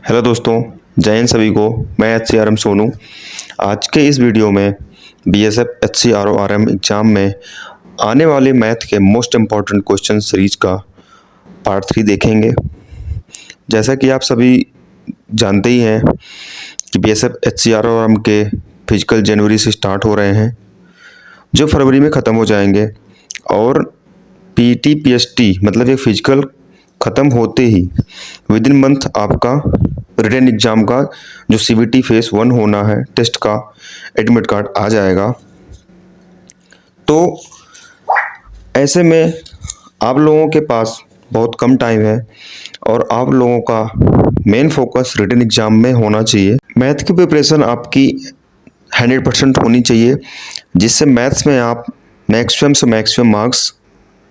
Hello दोस्तों, जय हिंद सभी को। मैं HCRM सोनू। आज के इस वीडियो में BSF HCRORM एग्ज़ाम में आने वाले मैथ के मोस्ट इम्पॉर्टेंट क्वेश्चन सीरीज का पार्ट 3 देखेंगे। जैसा कि आप सभी जानते ही हैं कि BSF HCRORM के फिजिकल जनवरी से स्टार्ट हो रहे हैं, जो फरवरी में ख़त्म हो जाएंगे। और PET PST मतलब ये फिजिकल ख़त्म होते ही विद इन मंथ आपका रिटन एग्ज़ाम का जो CBT फेज़ 1 होना है टेस्ट का एडमिट कार्ड आ जाएगा। तो ऐसे में आप लोगों के पास बहुत कम टाइम है और आप लोगों का मेन फोकस रिटन एग्ज़ाम में होना चाहिए। मैथ की प्रिपरेशन आपकी 100% होनी चाहिए, जिससे मैथ्स में आप मैक्सिमम से मैक्सिमम मार्क्स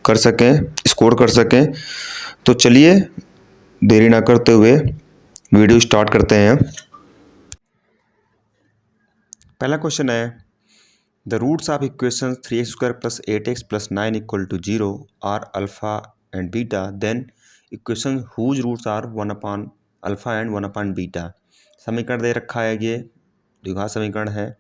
कर सकें, स्कोर कर सकें। तो चलिए देरी ना करते हुए वीडियो स्टार्ट करते हैं। पहला क्वेश्चन है, the roots of equation 3x² + 8x + 9 = 0 are alpha and beta, then equation whose roots are one by alpha and one by beta. समीकरण दे रखा है, ये द्विघात समीकरण है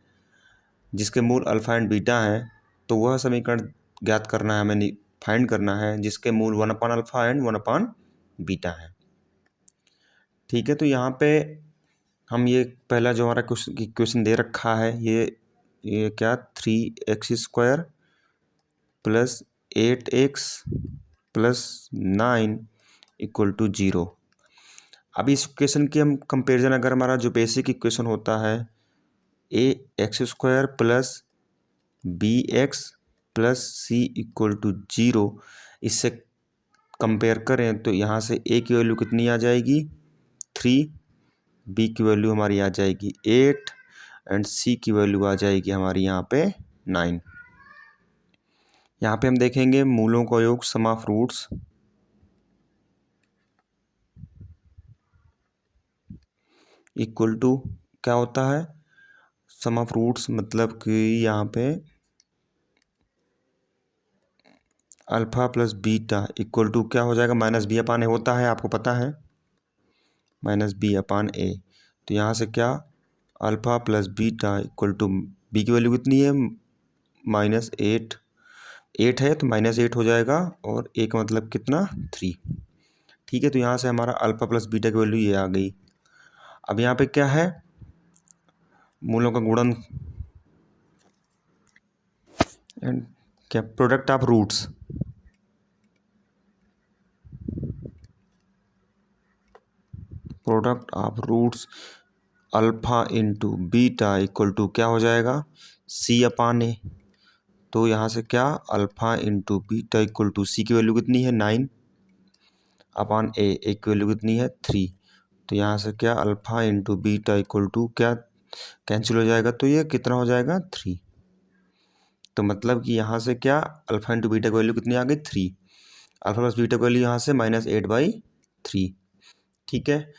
जिसके मूल अल्फा एंड बीटा हैं। तो वह समीकरण ज्ञात करना है, हमें फाइंड करना है जिसके मूल 1/अल्फा एंड 1/बीटा है। ठीक है, तो यहाँ पे हम ये पहला जो हमारा क्वेश्चन दे रखा है, ये क्या 3x² + 8x + 9 = 0। अब इस इक्वेशन की हम कंपेरिजन, अगर हमारा जो बेसिक इक्वेशन होता है ax² + bx + c = 0, इससे कंपेयर करें तो यहाँ से a की वैल्यू कितनी आ जाएगी 3, b की वैल्यू हमारी आ जाएगी 8 एंड c की वैल्यू आ जाएगी हमारी यहाँ पे 9। यहाँ पे हम देखेंगे मूलों का योग सम ऑफ रूट्स इक्वल टू क्या होता है, सम ऑफ रूट्स मतलब कि यहाँ पे alpha plus beta equal to क्या हो जाएगा -b/a होता है, आपको पता है -b/a। तो यहाँ से क्या alpha plus beta equal to b की वैल्यू कितनी है -8 है तो -8 हो जाएगा और a का मतलब कितना 3। ठीक है, तो यहाँ से हमारा अल्फा प्लस बीटा की वैल्यू ये आ गई। अब यहाँ पे क्या है, मूलों का गुणन एंड क्या product of roots, alpha into beta equal to क्या हो जाएगा c/a। तो यहाँ से क्या alpha into beta equal to c की वैल्यू कितनी है 9/a, a की वैल्यू कितनी है 3। तो यहाँ से क्या alpha into beta equal to क्या कैंसिल हो जाएगा, तो ये कितना हो जाएगा 3। तो मतलब कि यहाँ से क्या अल्फा इंटू बीटा की वैल्यू कितनी आ गई 3, अल्फा प्लस बीटा की वैल्यू यहाँ से -8/3। ठीक है,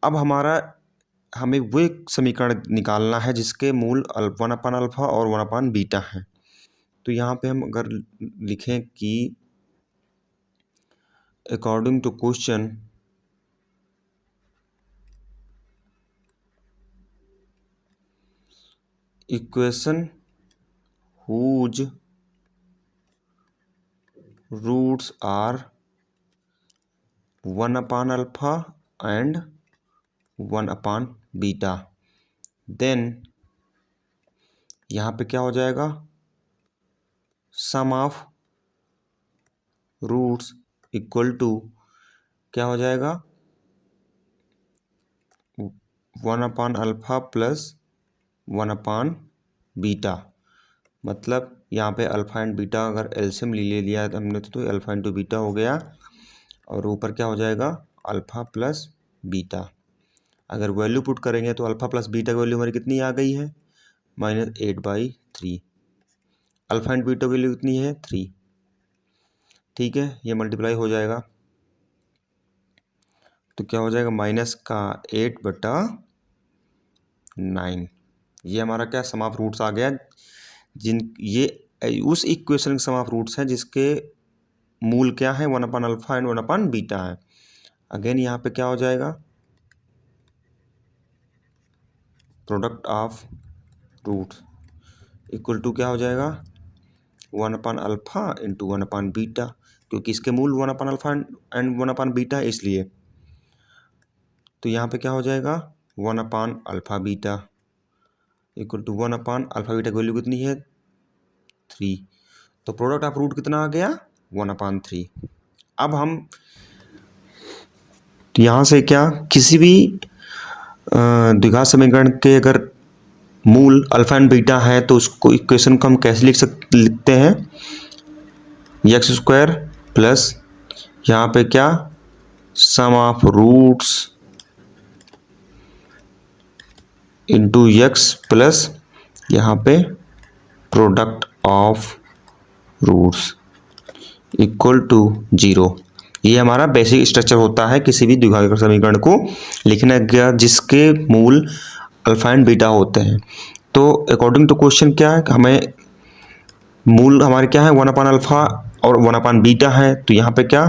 अब हमें वो एक समीकरण निकालना है जिसके मूल 1/अल्फा और 1/बीटा हैं। तो यहाँ पे हम अगर लिखें कि according to question equation whose roots are one by alpha and one by beta, then यहाँ पे क्या हो जाएगा sum of roots equal to क्या हो जाएगा 1/अल्फा प्लस 1/बीटा। मतलब यहाँ पे अल्फा एंड बीटा अगर एलसीएम ले लिया है हमने तो अल्फा इंटू बीटा हो गया और ऊपर क्या हो जाएगा अल्फा प्लस बीटा। अगर वैल्यू पुट करेंगे तो अल्फा प्लस बीटा की वैल्यू हमारी कितनी आ गई है -8/3, अल्फा एंड बीटा की वैल्यू कितनी है 3। ठीक है, ये मल्टीप्लाई हो जाएगा तो क्या हो जाएगा -8/9। ये हमारा क्या सम ऑफ रूट्स आ गया, ये उस इक्वेशन के सम ऑफ रूट्स हैं जिसके मूल क्या है 1/अल्फा एंड 1/बीटा है। अगेन यहाँ पे क्या हो जाएगा product of roots equal to क्या हो जाएगा 1/अल्फा इंटू 1/बीटा, क्योंकि इसके मूल 1/अल्फा एंड 1/बीटा इसलिए। तो यहाँ पे क्या हो जाएगा 1/अल्फा बीटा इक्वल टू 1/अल्फा बीटा की वैल्यू कितनी है 3। तो प्रोडक्ट ऑफ रूट कितना आ गया 1/3। अब हम यहाँ से क्या किसी भी द्विघात समीकरण के अगर मूल अल्फा एंड बीटा है तो उसको इक्वेशन को हम कैसे लिखते हैं x² प्लस यहाँ पे क्या sum of roots into x plus यहाँ पे product of roots equal to 0। ये हमारा बेसिक स्ट्रक्चर होता है किसी भी द्विघात समीकरण को लिखने का जिसके मूल अल्फा एंड बीटा होते हैं। तो अकॉर्डिंग टू क्वेश्चन क्या है हमें मूल हमारे क्या है 1/अल्फा और 1/बीटा है। तो यहाँ पे क्या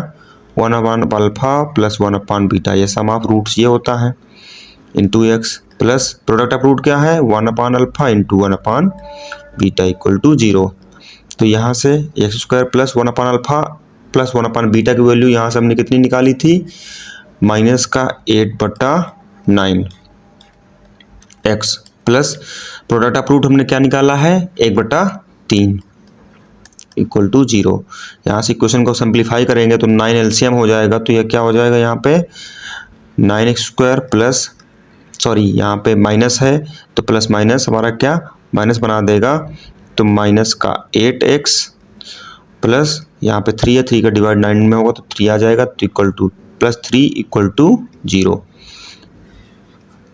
1/अल्फा प्लस 1/बीटा ये सम ऑफ रूट्स ये होता है into x plus product of root क्या है 1/अल्फा इंटू 1/बीटा इक्वल टू 0। तो यहाँ से x² प्लस 1/अल्फा प्लस 1/बीटा की वैल्यू यहाँ से हमने कितनी निकाली थी माइनस का 8/9 x plus product of root हमने क्या निकाला है 1/3 इक्वल टू 0। यहाँ से इक्वेशन को सिंप्लीफाई करेंगे तो 9 एलसीएम हो जाएगा। तो यह क्या हो जाएगा यहाँ पे 9x² प्लस सॉरी यहाँ पे माइनस है तो प्लस माइनस हमारा क्या माइनस बना देगा। तो माइनस का 8x प्लस यहाँ पे 3 है 3 का डिवाइड 9 में होगा तो 3 आ जाएगा तो इक्वल टू +3 इक्वल टू 0।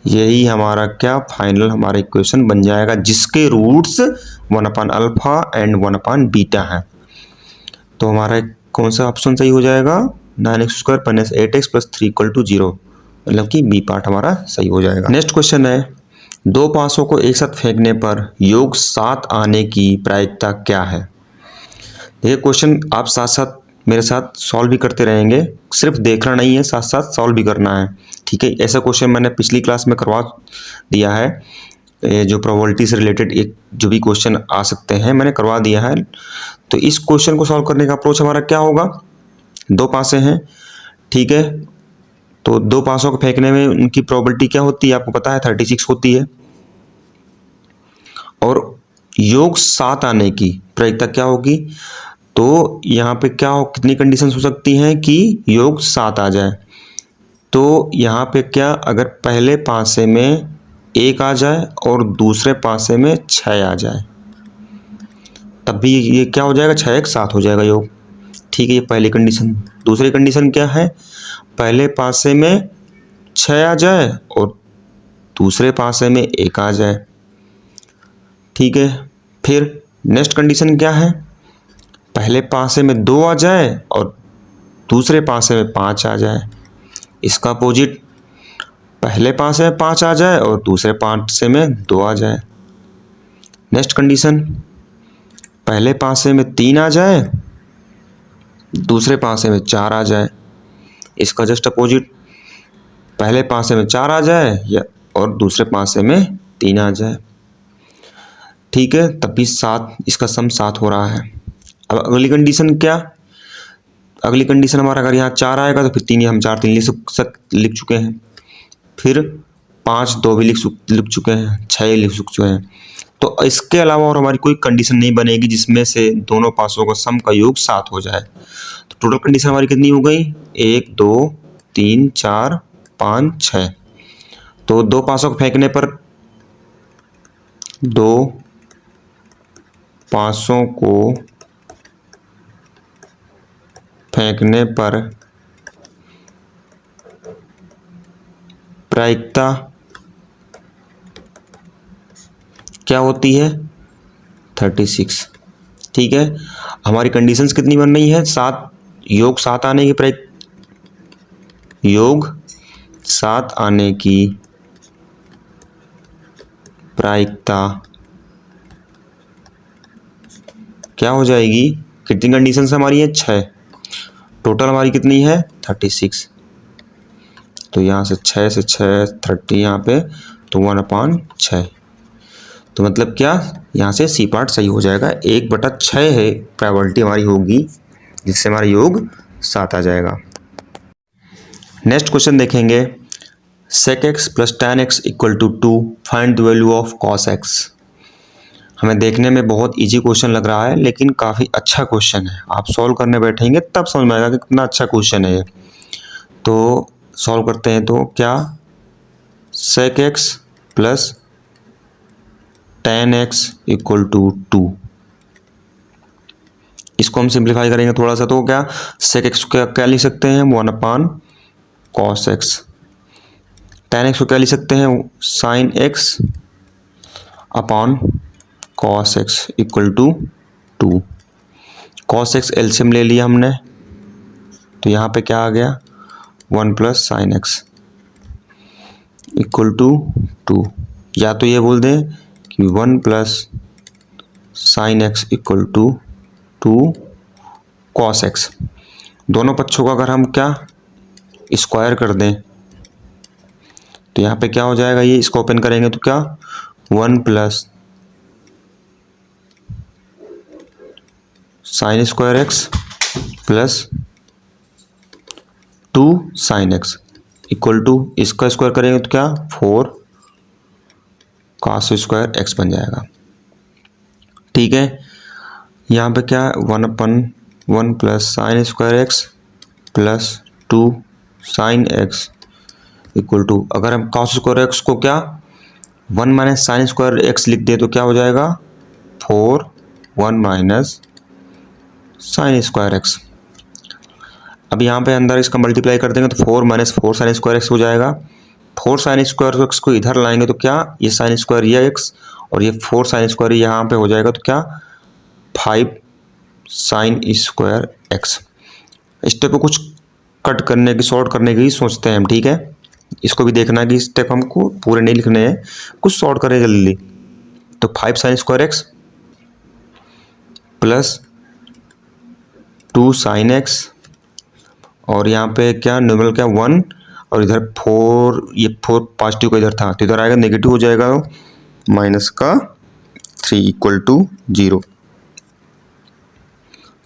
यही हमारा क्या फाइनल हमारा इक्वेशन बन जाएगा जिसके रूट्स 1/अल्फा एंड 1/बीटा है। तो हमारा कौन सा ऑप्शन सही हो जाएगा 9x² minus 8x plus 3 equal to 0, मतलब कि बी पार्ट हमारा सही हो जाएगा। नेक्स्ट क्वेश्चन है दो पासों को एक साथ फेंकने पर योग 7 आने की प्रायिकता क्या है। ये क्वेश्चन आप साथ साथ मेरे साथ सॉल्व भी करते रहेंगे, सिर्फ देखना नहीं है साथ साथ सॉल्व भी करना है, ठीक है। ऐसा क्वेश्चन मैंने पिछली क्लास में करवा दिया है, जो प्रोबेबिलिटी से रिलेटेड एक जो भी क्वेश्चन आ सकते हैं मैंने करवा दिया है। तो इस क्वेश्चन को सॉल्व करने का अप्रोच हमारा क्या होगा, दो पासे हैं, ठीक है। तो दो पासों को फेंकने में उनकी प्रोबेबिलिटी क्या होती है आपको पता है 36 होती है, और योग 7 आने की प्रायिकता क्या होगी। तो यहाँ पे क्या हो कितनी कंडीशंस हो सकती हैं कि योग 7 आ जाए। तो यहाँ पे क्या अगर पहले पासे में 1 आ जाए और दूसरे पासे में 6 आ जाए तब भी ये क्या हो जाएगा 6 7 हो जाएगा योग, ठीक है। ये पहली कंडीशन। दूसरी कंडीशन क्या है पहले पासे में 6 आ जाए और दूसरे पासे में 1 आ जाए, ठीक है। फिर नेक्स्ट कंडीशन क्या है पहले पासे में 2 आ जाए और दूसरे पासे में 5 आ जाए। इसका अपोजिट पहले पासे में 5 आ जाए और दूसरे पासे में 2 आ जाए। नेक्स्ट कंडीशन पहले पासे में 3 आ जाए दूसरे पासे में 4 आ जाए। इसका जस्ट अपोजिट पहले पासे में 4 आ जाए या और दूसरे पासे में 3 आ जाए, ठीक है। तब भी 7 इसका सम 7 हो रहा है। अब अगली कंडीशन क्या, अगली कंडीशन हमारा अगर यहाँ 4 आएगा तो फिर 3 हम 4 3 लिख चुके हैं, फिर 5 2 भी लिख चुके हैं, 6 लिख चुके हैं। तो इसके अलावा और हमारी कोई कंडीशन नहीं बनेगी जिसमें से दोनों पासों का सम का योग 7 हो जाए। तो टोटल कंडीशन हमारी कितनी हो गई 1 2 3 4 5 6। तो दो पासों को फेंकने पर दो पासों को फेंकने पर प्रायिकता क्या होती है 36, ठीक है। हमारी कंडीशंस कितनी बन रही है 7 योग 7 आने की योग 7 आने की प्रायिकता क्या हो जाएगी, कितनी कंडीशंस हमारी है 6, टोटल हमारी कितनी है 36। तो यहाँ से 6 से 6 30 यहाँ पे तो 1/6। तो मतलब क्या, यहाँ से सी पार्ट सही हो जाएगा। 1/6 है प्रोबेबिलिटी हमारी होगी, जिससे हमारा योग 7 आ जाएगा। नेक्स्ट क्वेश्चन देखेंगे, sec x plus tan x equal to 2, find the value of cos x। हमें देखने में बहुत इजी क्वेश्चन लग रहा है, लेकिन काफ़ी अच्छा क्वेश्चन है। आप सॉल्व करने बैठेंगे तब समझ में आएगा कि कितना अच्छा क्वेश्चन है ये। तो सॉल्व करते हैं। तो क्या, sec x plus tan x equal to 2, इसको हम सिंप्लीफाई करेंगे थोड़ा सा। तो क्या, sec x को क्या लिख सकते हैं, 1/cos x। tan x को क्या लिख सकते हैं, sin x upon cos x equal to 2। cos x LCM ले लिया हमने, तो यहाँ पे क्या आ गया, 1 plus sine x equal to 2। या तो ये बोल दें कि 1 plus sine x equal to 2 cos x। दोनों पक्षों का अगर हम क्या स्क्वायर कर दें, तो यहाँ पे क्या हो जाएगा, ये इसको ओपन करेंगे तो क्या, 1 plus sine square x plus 2 sine x equal to, इसका स्क्वायर करेंगे तो क्या, 4 cos स्क्वायर एक्स बन जाएगा। ठीक है, यहाँ पे क्या, 1/1 plus sine square x plus 2 sine x equal to, अगर हम cos स्क्वायर एक्स को क्या 1 माइनस साइन स्क्वायर एक्स लिख दे तो क्या हो जाएगा, 4 1 माइनस साइन स्क्वायर एक्स। अब यहाँ पे अंदर इसका मल्टीप्लाई कर देंगे तो 4 माइनस 4 साइन स्क्वायर एक्स हो जाएगा। 4 साइन स्क्वायर एक्स को इधर लाएंगे तो क्या, ये साइन स्क्वायर ये एक्स और ये 4 साइन स्क्वायर यहाँ पे हो जाएगा, तो क्या 5 साइन स्क्वायर एक्स। स्टेप को कुछ कट करने की, शॉर्ट करने की सोचते हैं हम। ठीक है, इसको भी देखना है कि स्टेप हमको पूरे नहीं लिखने हैं, कुछ शॉर्ट करें जल्दी। तो 5 sine square x plus 2 sine x, और यहाँ पे क्या न्यूमरल क्या 1, और इधर 4, ये 4 पॉजिटिव का इधर था तो इधर आएगा नेगेटिव हो जाएगा, माइनस का 3 इक्वल टू 0।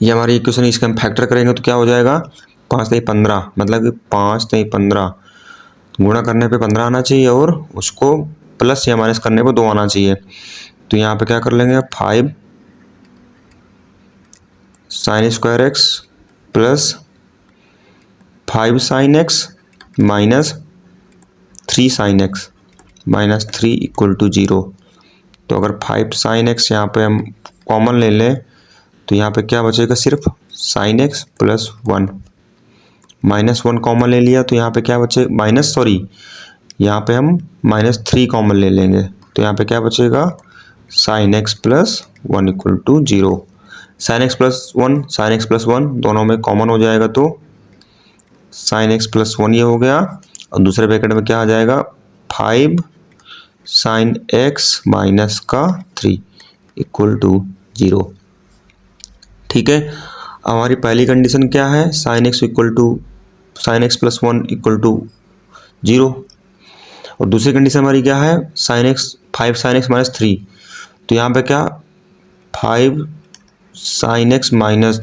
ये हमारी इक्वेशन, इसका हम फैक्टर करेंगे तो क्या हो जाएगा, 5 3 15, मतलब कि 5 3 15 गुणा करने पे 15 आना चाहिए, और उसको प्लस या माइनस करने पे 2 आना चाहिए। तो यहाँ पे क्या कर लेंगे, 5 sine square x plus 5 sine x minus 3 sine x minus 3 equal to 0। तो अगर 5 साइन एक्स यहाँ पे हम कॉमन ले लें तो यहाँ पे क्या बचेगा, सिर्फ sign x plus 1, minus 1 common ले लिया तो यहाँ पे क्या बचे, माइनस सॉरी यहाँ पे हम माइनस 3 कॉमन ले लेंगे तो यहाँ पे क्या बचेगा, sine x plus 1 equal to 0। Sine x plus 1 sine x plus 1 दोनों में कॉमन हो जाएगा, तो साइन एक्स प्लस 1 ये हो गया, और दूसरे ब्रैकेट में क्या आ जाएगा, 5 साइन एक्स माइनस का 3 इक्वल टू 0। ठीक है, हमारी पहली कंडीशन क्या है, sine x equal to sine x plus 1 equal to 0, और दूसरी कंडीशन हमारी क्या है, sine x 5 sine x minus 3। तो यहाँ पे क्या 5 sine x minus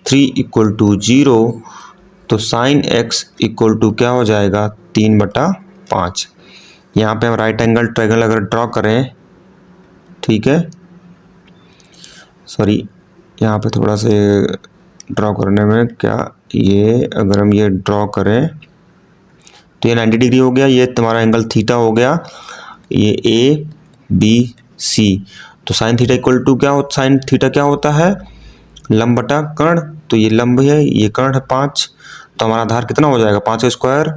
3 equal to 0, तो साइन एक्स इक्वल टू क्या हो जाएगा, 3/5। यहाँ पे हम राइट एंगल ट्रायंगल अगर ड्रॉ करें, ठीक है, सॉरी यहाँ पे थोड़ा से ड्रॉ करने में क्या, ये अगर हम ये ड्रॉ करें तो ये 90 डिग्री हो गया, ये तुम्हारा एंगल थीटा हो गया, ये ए बी सी। तो साइन थीटा इक्वल टू क्या होता, साइन थीटा क्या होता है, लंब बटा कर्ण। तो ये लंब है, ये कर्ण है 5, तो हमारा आधार कितना हो जाएगा, 5 का स्क्वायर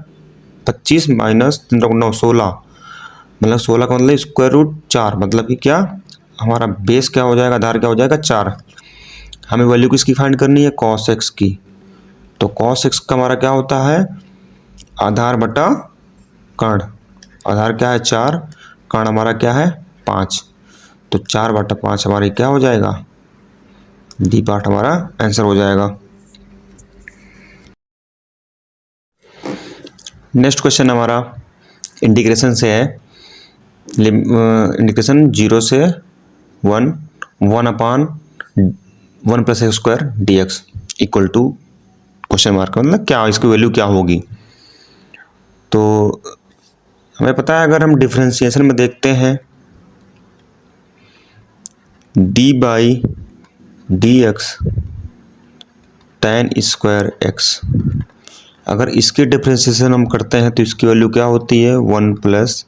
25 माइनस 3 16, मतलब 16 का मतलब स्क्वायर रूट 4, मतलब कि क्या हमारा बेस क्या हो जाएगा, आधार क्या हो जाएगा 4। हमें वैल्यू किसकी फाइंड करनी है, cos x की। तो cos x का हमारा क्या होता है, आधार बटा कर्ण। आधार क्या है 4, कर्ण हमारा क्या है 5, तो 4/5 हमारी क्या हो जाएगा, डी पार्ट हमारा आंसर हो जाएगा। नेक्स्ट क्वेश्चन हमारा इंटीग्रेशन से है। इंडिकेशन 0 से 1 1/1 + x² dx equal to question mark, मतलब क्या इसकी वैल्यू क्या होगी। तो हमें पता है, अगर हम डिफरेंशिएशन में देखते हैं d/dx tan² x, अगर इसकी डिफरेंशिएशन हम करते हैं तो इसकी वैल्यू क्या होती है 1 +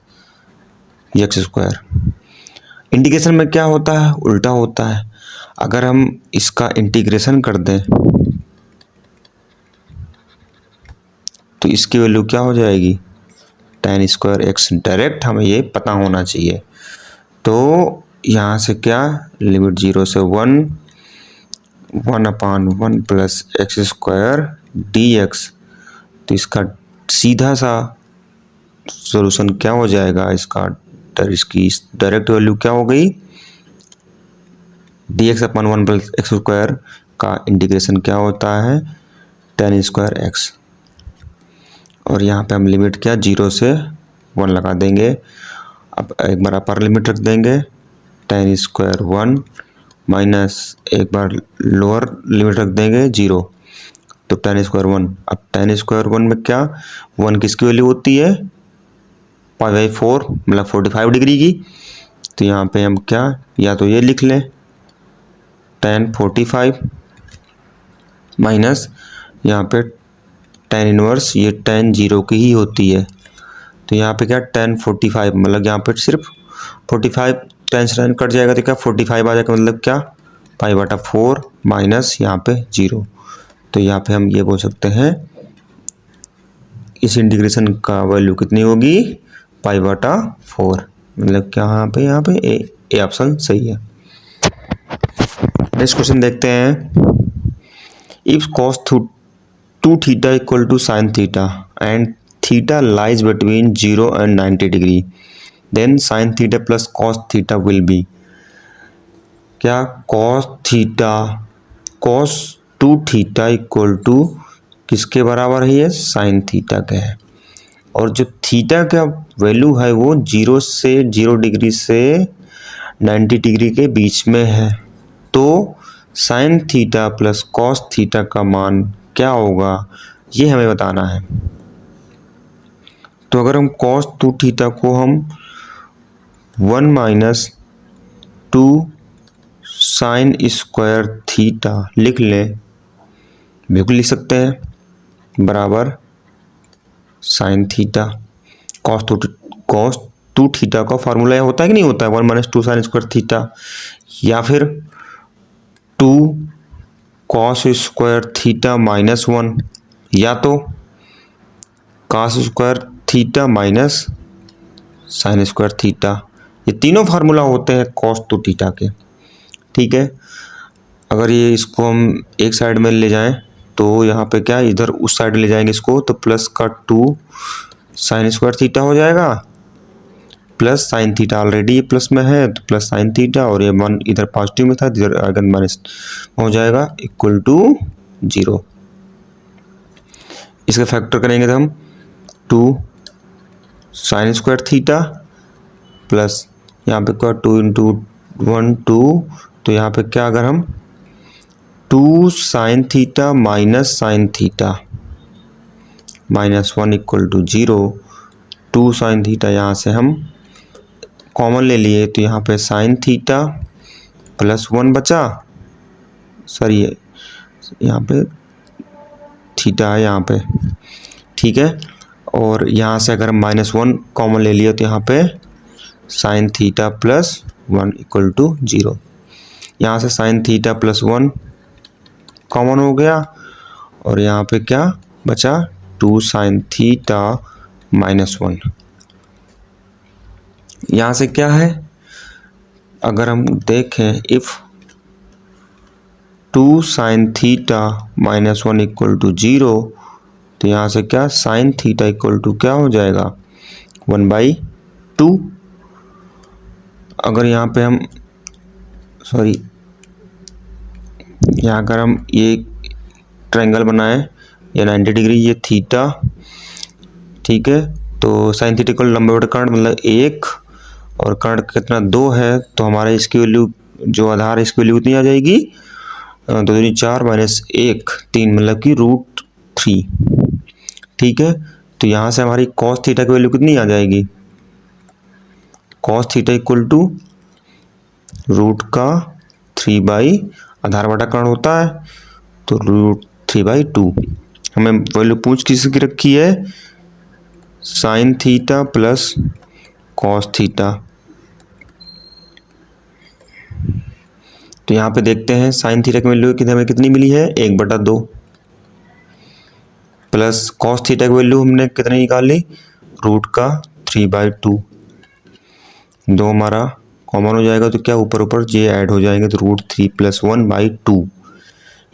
x²। इंटीग्रेशन में क्या होता है, उल्टा होता है। अगर हम इसका इंटीग्रेशन कर दें तो इसकी वैल्यू क्या हो जाएगी tan² x। डायरेक्ट हमें ये पता होना चाहिए। तो यहाँ से क्या, लिमिट 0 से 1 1/1 + x² dx, तो इसका सीधा सा सॉल्यूशन क्या हो जाएगा, इसकी डायरेक्ट वैल्यू क्या हो गई, dx/1 + x² का इंटीग्रेशन क्या होता है tan² x। और यहाँ पे हम लिमिट क्या 0 से 1 लगा देंगे। अब एक बार अपर लिमिट रख देंगे tan² 1 माइनस एक बार लोअर लिमिट रख देंगे 0, तो tan² 1। अब tan² 1 में क्या, 1 किसकी वैल्यू होती है π/4 मतलब 45 डिग्री की। तो यहाँ पे हम क्या, या तो ये लिख लें tan 45 माइनस यहाँ पे tan इनवर्स, ये tan 0 की ही होती है। तो यहाँ पे क्या tan 45, मतलब यहाँ पे सिर्फ 45 tan से tan कट जाएगा तो क्या 45 आ जाएगा, मतलब क्या π/4 माइनस यहाँ पे 0। तो यहाँ पे हम ये बोल सकते हैं इस इंटीग्रेशन का वैल्यू कितनी होगी π/4, मतलब क्या यहाँ पे ए ऑप्शन सही है। नेक्स्ट क्वेश्चन देखते हैं। If cos 2θ = sin θ and θ lies between 0 and 90 degree, then sin θ plus cos θ will be, क्या cos 2θ = किसके बराबर है, ये sin θ का है। और जो थीटा का वैल्यू है वो 0 डिग्री से 90 डिग्री के बीच में है। तो sin θ प्लस cos θ का मान क्या होगा, ये हमें बताना है। तो अगर हम cos 2θ को हम 1 - 2 sin² θ लिख लें, बिल्कुल लिख सकते हैं, बराबर sin θ। cos 2θ का फार्मूला होता है कि नहीं होता है 1 - 2 sin² θ, या फिर 2 cos² θ - 1, या तो cos² θ माइनस sin² θ। ये तीनों फार्मूला होते हैं cos 2θ के, ठीक है। अगर ये इसको हम एक साइड में ले जाएं तो यहाँ पे क्या, इधर उस साइड ले जाएंगे इसको, तो प्लस का 2 sin² θ हो जाएगा, प्लस sin θ ऑलरेडी प्लस में है तो प्लस sin θ, और ये 1 इधर पॉजिटिव में था, इधर अगर माइनस हो जाएगा इक्वल टू 0। इसका फैक्टर करेंगे तो हम 2 sin² θ प्लस यहाँ पे क्या 2 × 1 2, तो यहाँ पे क्या, अगर हम 2 sin θ माइनस sin θ -1 = 0, 2 sin θ यहाँ से हम कॉमन ले लिए, तो यहाँ पे sin θ प्लस 1 बचा, सर ये यहाँ पे थीटा है यहाँ पे, ठीक है। और यहाँ से अगर हम -1 कॉमन ले लिए तो यहाँ पे sin θ प्लस 1 = 0। यहाँ से sin θ प्लस 1 कॉमन हो गया, और यहाँ पे क्या बचा 2 sin θ -1। यहाँ से क्या है, अगर हम देखें इफ 2 sin θ -1 = 0, तो यहाँ से क्या sin θ = क्या हो जाएगा 1/2। अगर यहाँ पे हम यहाँ अगर हम ये ट्रायंगल बनाएं या 90 डिग्री, ये थीटा, ठीक है, तो sin θ = लंबवत कोण मतलब 1, और कर्ण कितना 2 है, तो हमारा इसकी वैल्यू जो आधार है इसकी वैल्यू कितनी आ जाएगी, 2 दूनी 4 माइनस 1 3, मतलब कि √3। ठीक है, तो यहाँ से हमारी कॉस थीटा की वैल्यू कितनी आ जाएगी, cos theta equal to √3 by आधार बटा कर्ण होता है तो √3/2। हमें वैल्यू पूछ किसकी रखी है, sine theta plus cos theta. तो यहाँ पे देखते हैं साइन थीटा की वैल्यू हमें कितनी मिली है, 1/2 प्लस कॉस थीटा की वैल्यू हमने कितनी निकाली, √3/2। 2 हमारा कॉमन हो जाएगा तो क्या ऊपर ऊपर जे ऐड हो जाएंगे तो √3 + 1/2।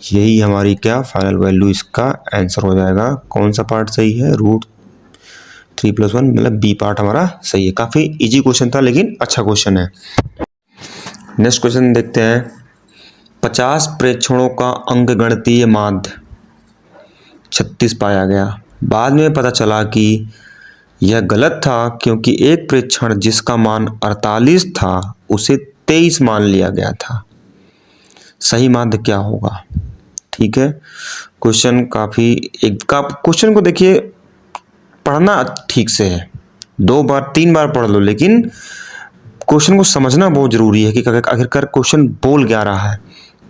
यही हमारी क्या फाइनल वैल्यू, इसका आंसर हो जाएगा। कौन सा पार्ट सही है, √3 + 1, मतलब बी पार्ट हमारा सही है। काफ़ी इजी क्वेश्चन था लेकिन अच्छा क्वेश्चन है। नेक्स्ट क्वेश्चन देखते हैं। 50 प्रेक्षणों का अंकगणितीय माध्य 36 पाया गया। बाद में पता चला कि यह गलत था क्योंकि एक प्रेक्षण जिसका मान 48 था उसे 23 मान लिया गया था। सही माध्य क्या होगा। ठीक है, क्वेश्चन काफ़ी क्वेश्चन को देखिए पढ़ना ठीक से है, 2 बार 3 बार पढ़ लो, लेकिन क्वेश्चन को समझना बहुत जरूरी है कि आखिरकार क्वेश्चन बोल क्या रहा है।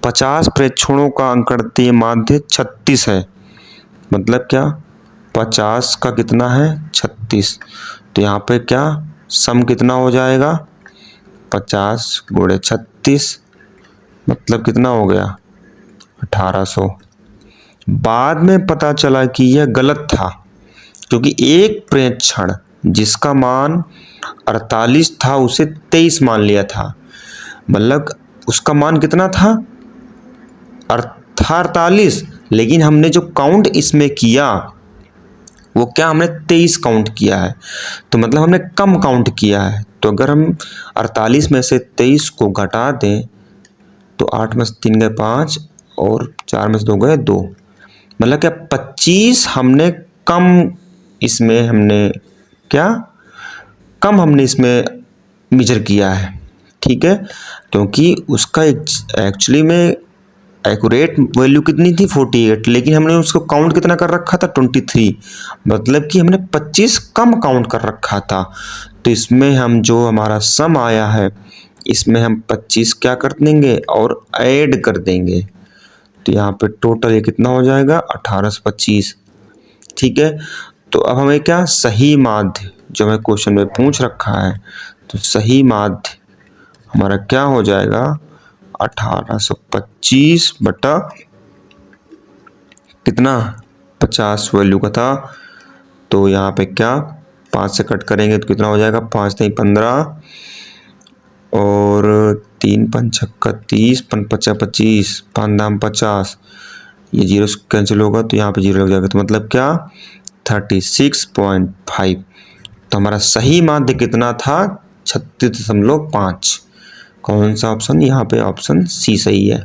50 प्रेक्षणों का अंकगणितीय माध्य 36 है, मतलब क्या 50 का कितना है 36, तो यहाँ पे क्या सम कितना हो जाएगा 50 × 36, मतलब कितना हो गया 1800। बाद में पता चला कि यह गलत था क्योंकि एक प्रेक्षण जिसका मान 48 था उसे 23 मान लिया था, मतलब उसका मान कितना था 48, लेकिन हमने जो काउंट इसमें किया वो क्या हमने 23 काउंट किया है, तो मतलब हमने कम काउंट किया है। तो अगर हम 48 में से 23 को घटा दें तो 8 में से 3 गए 5 और 4 में से 2 गए 2, मतलब क्या 25 हमने कम इसमें हमने क्या कम हमने इसमें मेजर किया है। ठीक है, क्योंकि उसका एक्चुअली में एक्यूरेट वैल्यू कितनी थी 48, लेकिन हमने उसको काउंट कितना कर रखा था 23, मतलब कि हमने 25 कम काउंट कर रखा था। तो इसमें हम जो हमारा सम आया है इसमें हम 25 क्या कर देंगे और ऐड कर देंगे, तो यहाँ पे टोटल ये कितना हो जाएगा 1825। ठीक है, तो अब हमें क्या सही माध्य जो हमें क्वेश्चन में पूछ रखा है, तो सही माध्य हमारा क्या हो जाएगा 1825 बटा कितना 50 वैल्यू का था, तो यहाँ पे क्या 5 से कट करेंगे तो कितना हो जाएगा 5 नहीं 15 और 3 5 6 30 5 5 25 5 दाम 50, ये 0 कैंसिल होगा तो यहाँ पे 0 लग जाएगा, तो मतलब क्या 36.5। तो हमारा सही माध्य कितना था 36.5। कौन सा ऑप्शन, यहाँ पे ऑप्शन सी सही है।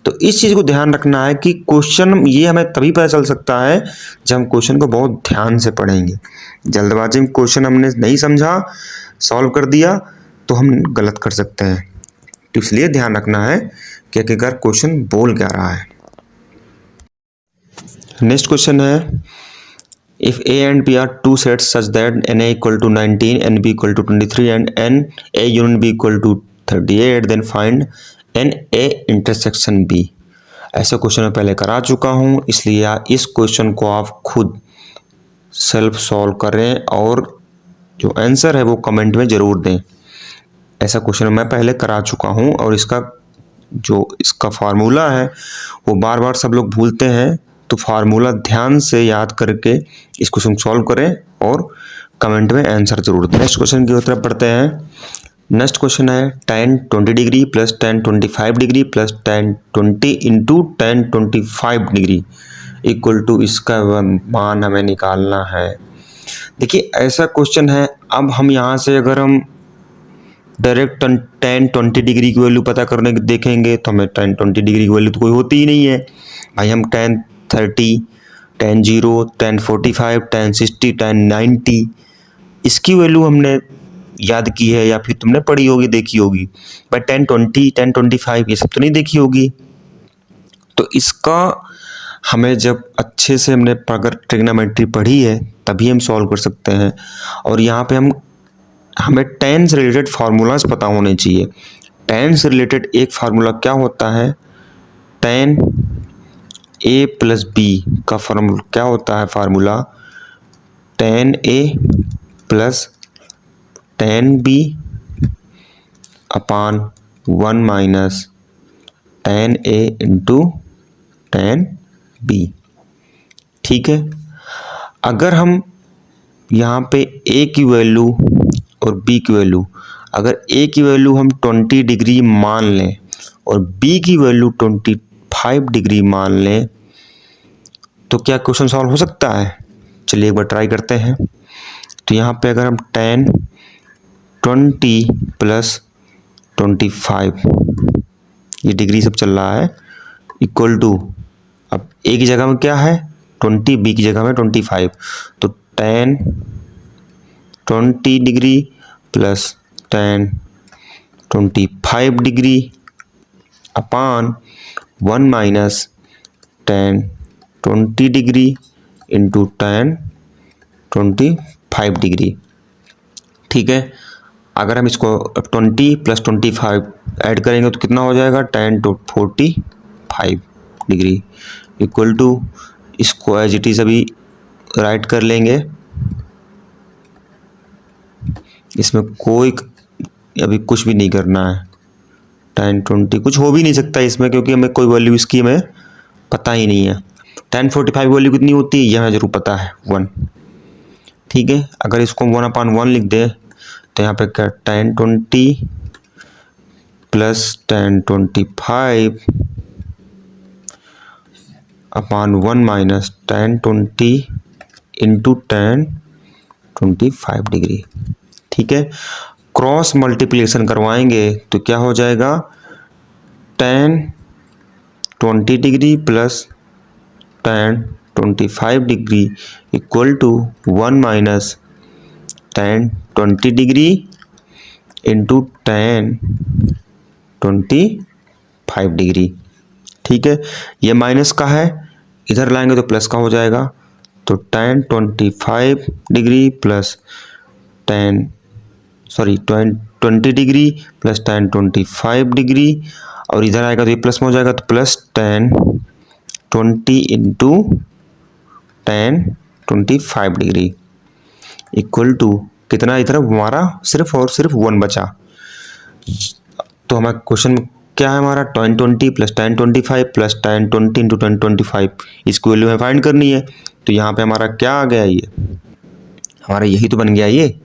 तो इस चीज़ को ध्यान रखना है कि क्वेश्चन ये हमें तभी पता चल सकता है जब हम क्वेश्चन को बहुत ध्यान से पढ़ेंगे। जल्दबाजी में क्वेश्चन हमने नहीं समझा, सॉल्व कर दिया तो हम गलत कर सकते हैं, तो इसलिए ध्यान रखना है कि आखिरकार क्वेश्चन बोल क्या रहा है। नेक्स्ट क्वेश्चन है, if A and B are two sets such that NA equal to 19 and B equal to 23 and NA union B equal to 38, then find NA intersection B। ऐसा क्वेश्चन मैं पहले करा चुका हूँ, इसलिए इस क्वेश्चन को आप खुद सेल्फ सॉल्व करें और जो आंसर है वो कमेंट में ज़रूर दें। ऐसा क्वेश्चन मैं पहले करा चुका हूँ और इसका फार्मूला है वो बार बार सब लोग भूलते हैं, तो फार्मूला ध्यान से याद करके इस क्वेश्चन सॉल्व करें और कमेंट में आंसर जरूर दें। नेक्स्ट क्वेश्चन की तरफ पढ़ते हैं। नेक्स्ट क्वेश्चन है tan 20 degree plus tan 25 degree plus tan 20 into tan 25 degree equal to, इसका मान हमें निकालना है। देखिए ऐसा क्वेश्चन है, अब हम यहाँ से अगर हम डायरेक्ट tan 20 डिग्री की वैल्यू पता करने देखेंगे तो हमें tan 20 डिग्री की वैल्यू तो कोई होती ही नहीं है भाई। हम tan 30, tan 0, tan 45, tan 60, tan 90 इसकी वैल्यू हमने याद की है या फिर तुमने पढ़ी होगी, देखी होगी, बट 10, 20, 10, 25 ये सब तो नहीं देखी होगी। तो इसका हमें जब अच्छे से हमने अगर ट्रिग्नोमेट्री पढ़ी है तभी हम सॉल्व कर सकते हैं। और यहाँ पे हमें tan से रिलेटेड फार्मूलाज पता होने चाहिए। tan से रिलेटेड एक फार्मूला क्या होता है, tan a प्लस बी का फार्मूला क्या होता है, formula tan a plus tan b upon 1 minus tan a into tan b। ठीक है, अगर हम यहाँ पे a की वैल्यू और b की वैल्यू, अगर a की वैल्यू हम 20 डिग्री मान लें और b की वैल्यू 25 डिग्री मान लें तो क्या क्वेश्चन सॉल्व हो सकता है? चलिए एक बार ट्राई करते हैं। तो यहाँ पे अगर हम tan 20 प्लस 25, ये डिग्री सब चल रहा है, इक्वल टू, अब a की जगह में क्या है 20, b की जगह में 25, तो tan 20 degree plus tan 25 degree upon 1 minus tan 20 degree into tan 25 degree. ठीक है, अगर हम इसको 20 प्लस 25 ऐड करेंगे तो कितना हो जाएगा, tan 45 डिग्री इक्वल टू, इसको एज इट इज़ अभी राइट कर लेंगे। इसमें कोई अभी कुछ भी नहीं करना है, tan 20 कुछ हो भी नहीं सकता इसमें, क्योंकि हमें कोई वैल्यू इसकी हमें पता ही नहीं है। tan 45 वैल्यू कितनी होती है यह हमें जरूर पता है, 1। ठीक है, अगर इसको 1/1 लिख दे तो यहाँ पे क्या, tan 20 प्लस tan 25 अपान 1 minus tan 20 into tan 25 degree. ठीक है, क्रॉस मल्टीप्लिकेशन करवाएंगे तो क्या हो जाएगा, tan 20 degree plus tan 25 degree equal to 1 minus tan 20 degree into tan 25 degree. ठीक है, ये माइनस का है, इधर लाएंगे तो प्लस का हो जाएगा, तो tan 25 degree plus tan 20 degree plus tan 25 degree, और इधर आएगा तो ये प्लस में हो जाएगा, तो plus tan 20 into tan 25 degree equal to कितना, इधर हमारा सिर्फ और सिर्फ 1 बचा। तो हमारा क्वेश्चन क्या है, हमारा tan 20 plus tan 25 plus tan 20 into tan 25, इसकी वैल्यू हमें फाइंड करनी है। तो यहाँ पे हमारा क्या आ गया, ये हमारा यही तो बन गया, ये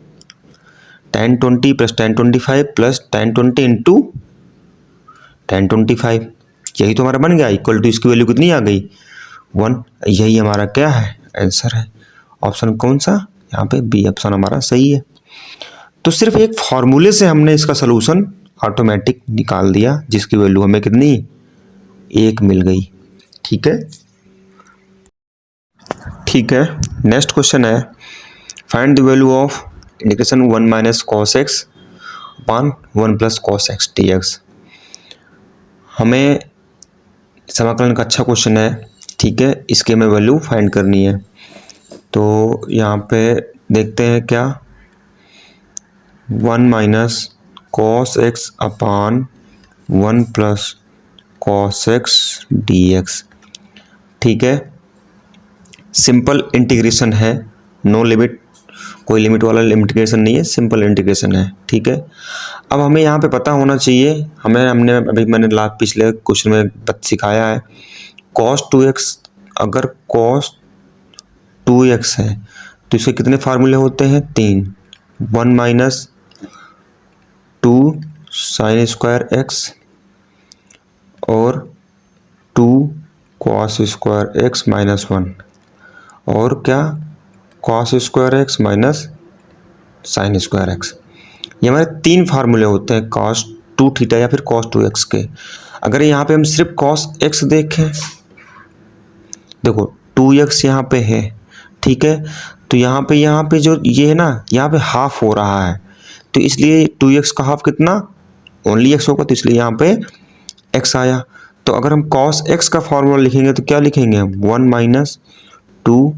tan 20 plus tan 25 plus tan 20 into tan 25, यही तो हमारा बन गया, इक्वल टू इसकी वैल्यू कितनी आ गई, 1। यही हमारा क्या है, आंसर है। ऑप्शन कौन सा, यहाँ पे बी ऑप्शन हमारा सही है। तो सिर्फ एक फॉर्मूले से हमने इसका सलूशन ऑटोमेटिक निकाल दिया, जिसकी वैल्यू हमें कितनी, 1 मिल गई। ठीक है, ठीक है, नेक्स्ट क्वेश्चन है, find the value of integration 1 minus cos x upon 1 plus cos x d x. हमें समाकलन का अच्छा क्वेश्चन है। ठीक है, इसके हमें वैल्यू फाइंड करनी है। तो यहाँ पे देखते हैं क्या, 1 माइनस कॉस एक्स अपान 1 plus cos x d x. ठीक है, सिंपल इंटीग्रेशन है, नो लिमिट, कोई लिमिट वाला इंटीग्रेशन नहीं है, सिंपल इंटीग्रेशन है। ठीक है, अब हमें यहाँ पे पता होना चाहिए, हमने अभी मैंने पिछले क्वेश्चन में सिखाया है, cos 2x, अगर cos 2x है तो इसके कितने फार्मूले होते हैं, 3, 1 माइनस 2 साइन स्क्वायर एक्स और 2 cos स्क्वायर एक्स माइनस 1, और क्या, cos square x minus sign square x. ये हमारे 3 फार्मूले होते हैं cos 2 थीटा या फिर cos 2x के। अगर यहाँ पे हम सिर्फ cos x देखें, देखो 2x यहाँ पे है। ठीक है, तो यहाँ पे जो ये है ना, यहाँ पे हाफ हो रहा है, तो इसलिए 2x का हाफ कितना, ओनली x होगा, तो इसलिए यहाँ पे x आया। तो अगर हम cos x का फॉर्मूला लिखेंगे तो क्या लिखेंगे हम, 1 minus 2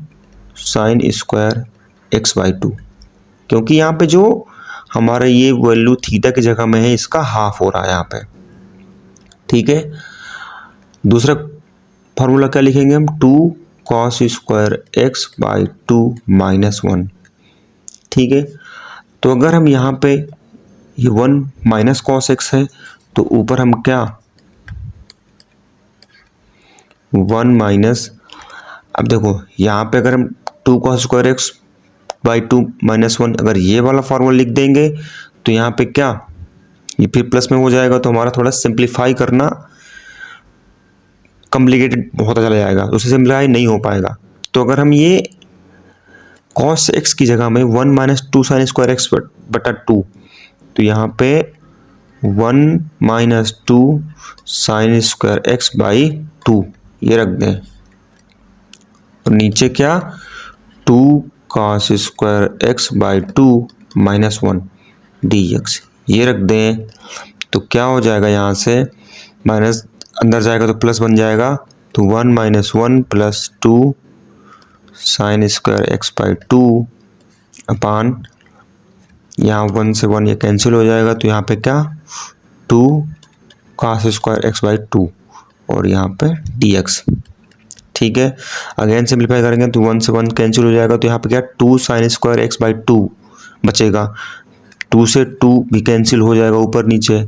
sine square x by 2, क्योंकि यहाँ पे जो हमारा ये वैल्यू थीटा की जगह में है इसका हाफ हो रहा है यहाँ पे। ठीक है, दूसरा फॉर्मूला क्या लिखेंगे हम, 2 cos square x by 2 minus 1। ठीक है, तो अगर हम यहाँ पे ये 1 माइनस कॉस एक्स है तो ऊपर हम क्या 1 माइनस, अब देखो यहाँ पे अगर हम 2 cos square x by 2 minus 1 अगर ये वाला फॉर्मूला लिख देंगे तो यहाँ पे क्या ये फिर प्लस में हो जाएगा, तो हमारा थोड़ा सिंप्लीफाई करना कॉम्प्लिकेटेड होता चला जाएगा, उससे सिंप्लीफाई नहीं हो पाएगा। तो अगर हम ये cos x की जगह में 1 माइनस 2 साइन स्क्वायर एक्स बटा 2, तो यहाँ पे 1 minus 2 sign square x by 2 ये रख दें, और नीचे क्या 2 cos square x by 2 minus 1 dx ये रख दें। तो क्या हो जाएगा, यहाँ से माइनस अंदर जाएगा तो प्लस बन जाएगा, तो 1 minus 1 plus 2 sign square x by 2 अपान, यहाँ 1 से 1 ये कैंसिल हो जाएगा, तो यहाँ पे क्या 2 cos स्क्वायर एक्स बाई 2 और यहाँ पे dx। ठीक है, अगेन सिंप्लीफाई करेंगे तो 1 से 1 कैंसिल हो जाएगा, तो यहाँ पे क्या 2 साइन स्क्वायर एक्स बाई 2 बचेगा, 2 से 2 भी कैंसिल हो जाएगा ऊपर नीचे,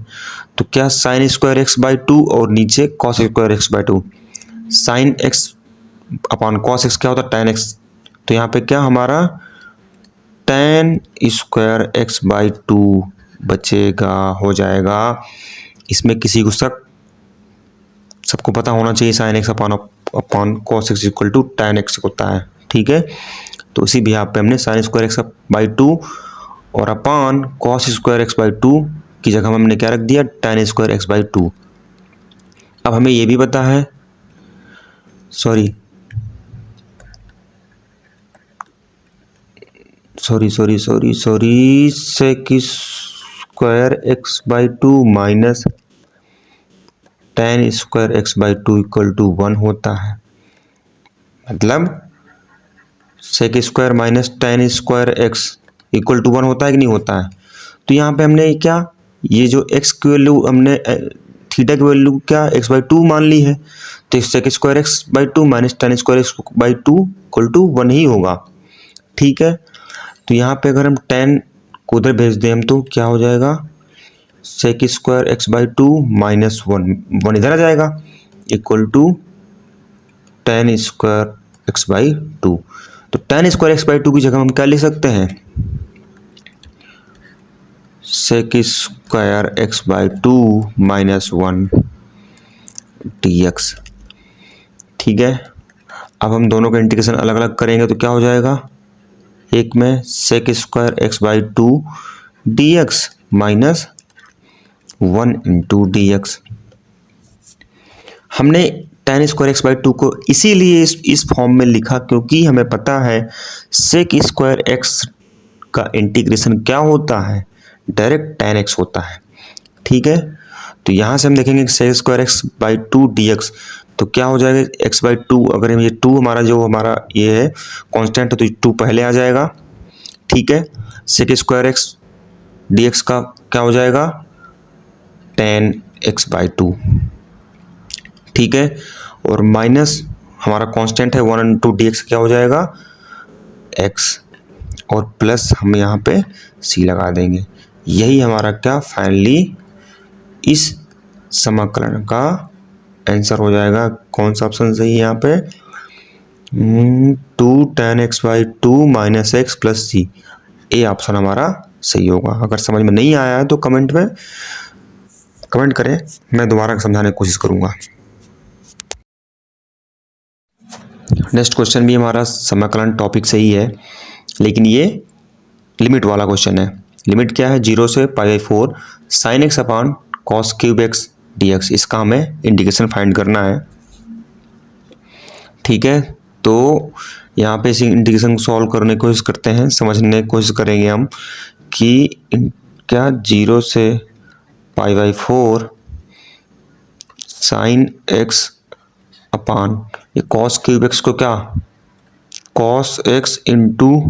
तो क्या साइन स्क्वायर एक्स बाई 2 और नीचे cos square x by 2, sine x upon cos x क्या होता है tan x, तो यहाँ पे क्या हमारा tan स्क्वायर एक्स बाई 2 बचेगा, हो जाएगा। इसमें किसी को सबको पता होना चाहिए sine x upon cos x equal to tan x होता है। ठीक है, तो इसी भी यहाँ पे हमने साइन स्क्वायर एक्स बाई 2 और upon cos square x by 2 की जगह में हमने क्या रख दिया tan स्क्वायर एक्स बाई 2। अब हमें ये भी पता है, sorry sec square x by 2 minus tan square x by 2 equal to 1 होता है, मतलब sec square minus tan square x equal to 1 होता है कि नहीं होता है। तो यहाँ पे हमने क्या ये जो x की वैल्यू हमने थीटा की वैल्यू क्या x बाई 2 मान ली है, तो sec square x by 2 minus tan square x by 2 equal to 1 ही होगा। ठीक है, तो यहाँ पे अगर हम tan को उधर भेज दें हम तो क्या हो जाएगा sec square x by 2 minus 1 इधर आ जाएगा equal to tan square x by 2। तो tan स्क्वायर एक्स बाई 2 की जगह हम क्या लिख सकते हैं sec square x by 2 minus 1 dx। ठीक है, अब हम दोनों का इंटीग्रेशन अलग अलग करेंगे तो क्या हो जाएगा, एक में sec square x by 2 dx minus 1 into dx। हमने tan स्क्वायर एक्स बाई 2 को इसीलिए इस फॉर्म में लिखा क्योंकि हमें पता है सेक स्क्वायर एक्स का इंटीग्रेशन क्या होता है, डायरेक्ट tan x होता है। ठीक है, तो यहाँ से हम देखेंगे sec square x by 2 dx, तो क्या हो जाएगा x बाई 2, अगर हम ये 2 हमारा जो हमारा ये है कांस्टेंट है तो 2 पहले आ जाएगा। ठीक है, सेक स्क्वायर एक्स dx का क्या हो जाएगा tan x बाई 2। ठीक है, और माइनस हमारा कांस्टेंट है 1 इंटू dx क्या हो जाएगा x, और प्लस हम यहाँ पे c लगा देंगे। यही हमारा क्या फाइनली इस समाकलन का आंसर हो जाएगा। कौन सा ऑप्शन सही है यहाँ पे 2 tan x by 2 minus x plus c, A option हमारा सही होगा। अगर समझ में नहीं आया है तो कमेंट में कमेंट करें, मैं दोबारा समझाने की कोशिश करूँगा। नेक्स्ट क्वेश्चन भी हमारा समाकलन टॉपिक से ही है, लेकिन ये लिमिट वाला क्वेश्चन है। लिमिट क्या है 0 से π/4 sine x upon cos cube x dx, इसका हमें इंटीग्रेशन फाइंड करना है। ठीक है, तो यहाँ पे इसी इंटीग्रेशन सॉल्व करने की कोशिश करते हैं, समझने की कोशिश करेंगे हम कि क्या 0 से π/4 साइन x अपान ये कॉस क्यूब एक्स को क्या cos x into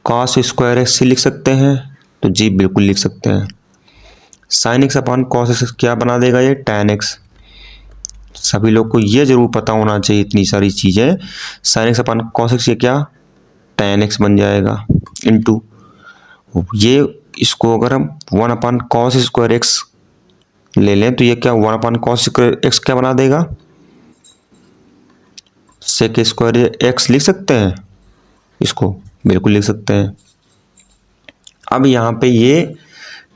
cos square x से लिख सकते हैं, तो जी बिल्कुल लिख सकते हैं। साइन एक्स अपान कॉस एक्स क्या बना देगा ये tan x। सभी लोग को ये जरूर पता होना चाहिए इतनी सारी चीज़ें। साइन एक्स अपान कॉस एक्स ये क्या tan x बन जाएगा इंटू ये इसको अगर हम 1 अपान कॉस स्क्वायर एक्स ले लें तो ये क्या 1 अपान कॉस स्क्वायर एक्स क्या बना देगा सेक स्क्वायर एक्स लिख सकते हैं, इसको बिल्कुल लिख सकते हैं। अब यहाँ पे ये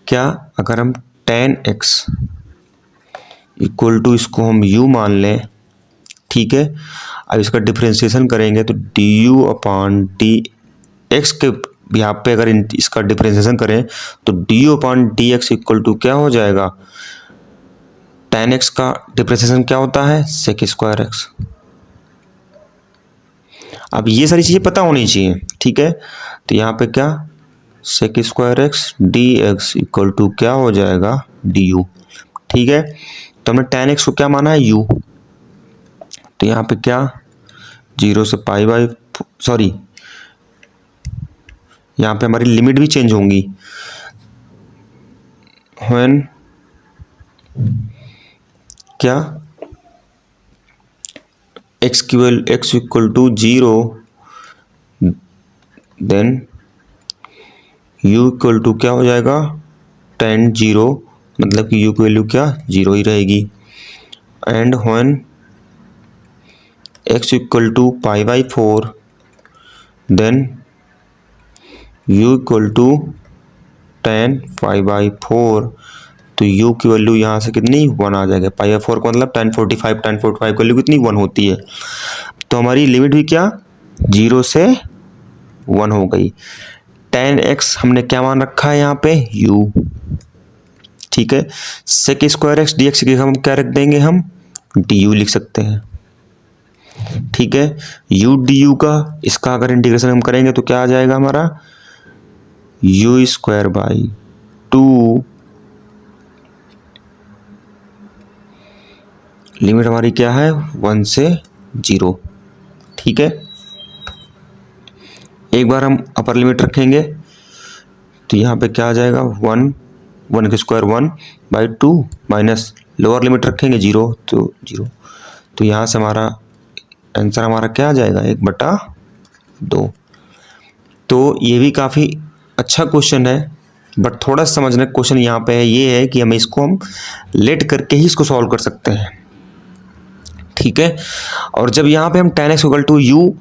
क्या अगर हम tan x इक्वल टू इसको हम u मान लें, ठीक है। अब इसका डिफरेंशिएशन करेंगे तो du अपान डी एक्स के यहाँ पे अगर इसका डिफरेंशिएशन करें तो du upon d x equal to क्या हो जाएगा tan x का डिफरेंशिएशन क्या होता है सेक स्क्वायर एक्स। अब ये सारी चीज़ें पता होनी चाहिए, ठीक है। तो यहाँ पे क्या sec square x d x equal to क्या हो जाएगा डी यू, ठीक है। तो हमने tan x को क्या माना है u, तो यहाँ पे क्या 0 से सॉरी यहाँ पे हमारी लिमिट भी चेंज होंगी। व्हेन क्या x equal to 0 then u equal to क्या हो जाएगा tan 0, मतलब कि u की वैल्यू क्या 0 ही रहेगी। And when x equal to π/4 then u equal to tan π/4, तो u की वैल्यू यहाँ से कितनी 1 आ जाएगा। π/4 का मतलब tan 45 की वैल्यू कितनी 1 होती है। तो हमारी लिमिट भी क्या 0 से 1 हो गई। tan x हमने क्या मान रखा है यहाँ पे u, ठीक है। Sec square x d x की हम क्या रख देंगे हम du लिख सकते हैं, ठीक है। u du का इसका अगर इंटीग्रेशन हम करेंगे तो क्या आ जाएगा हमारा u स्क्वायर बाई 2, लिमिट हमारी क्या है 1 से 0, ठीक है। एक बार हम अपर लिमिट रखेंगे तो यहाँ पे क्या आ जाएगा 1 का स्क्वायर 1/2 माइनस लोअर लिमिट रखेंगे 0 तो 0, तो यहाँ से हमारा आंसर हमारा क्या आ जाएगा 1/2। तो ये भी काफ़ी अच्छा क्वेश्चन है, बट थोड़ा समझने का क्वेश्चन यहाँ पे है ये है कि हमें इसको हम लेट करके ही इसको सॉल्व कर सकते हैं, ठीक है। और जब यहाँ पे हम tan x equal to u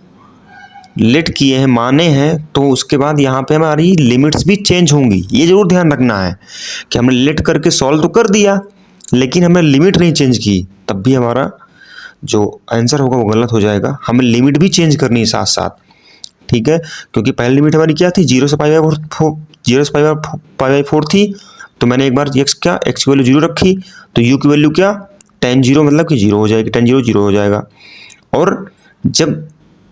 let किए हैं माने हैं तो उसके बाद यहाँ पे हमारी लिमिट्स भी चेंज होंगी। ये जरूर ध्यान रखना है कि हमने लेट करके सॉल्व तो कर दिया लेकिन हमने लिमिट नहीं चेंज की, तब भी हमारा जो आंसर होगा वो गलत हो जाएगा। हमें लिमिट भी चेंज करनी है साथ साथ, ठीक है। क्योंकि पहली लिमिट हमारी क्या थी 0 से π/4 थी, तो मैंने एक बार x की वैल्यू 0 रखी तो u की वैल्यू क्या tan 0 मतलब कि 0 हो जाएगी, tan 0 हो जाएगा। और जब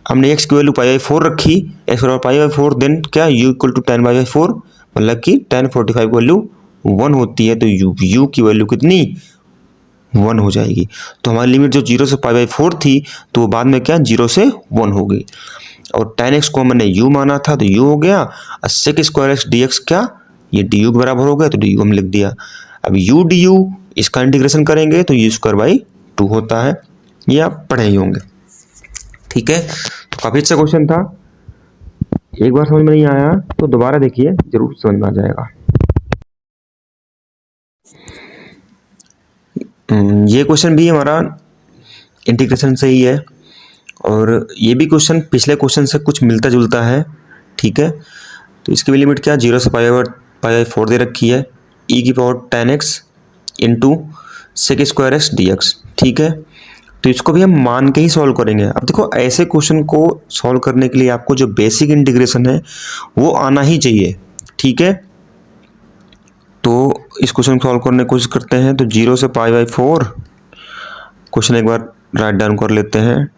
हमने x की वैल्यू π/4 रखी x बराबर π/4 देन क्या u इक्वल टू tan/4 मतलब कि tan 45 की वैल्यू 1 होती है, तो u की वैल्यू कितनी 1 हो जाएगी। तो हमारी लिमिट जो 0 से π/4 थी तो वो बाद में क्या 0 से 1 हो गई। और tan x को मैंने u माना था तो u हो गया, और sec square x d x क्या ये du के बराबर हो गया तो du हम लिख दिया। अब u du इसका इंटीग्रेशन करेंगे तो u²/2 होता है, ये आप पढ़े ही होंगे, ठीक है। तो काफ़ी अच्छा क्वेश्चन था, एक बार समझ में नहीं आया तो दोबारा देखिए जरूर समझ में आ जाएगा। ये क्वेश्चन भी हमारा इंटीग्रेशन से ही है और ये भी क्वेश्चन पिछले क्वेश्चन से कुछ मिलता जुलता है, ठीक है। तो इसकी भी लिमिट क्या 0 से π/4 दे रखी है e⁻ tan x into sec square x d x, ठीक है। तो इसको भी हम मान के ही सॉल्व करेंगे। अब देखो ऐसे क्वेश्चन को सॉल्व करने के लिए आपको जो बेसिक इंटीग्रेशन है वो आना ही चाहिए, ठीक है। तो इस क्वेश्चन को सॉल्व करने की कोशिश करते हैं। तो 0 से π/4 क्वेश्चन एक बार राइट डाउन कर लेते हैं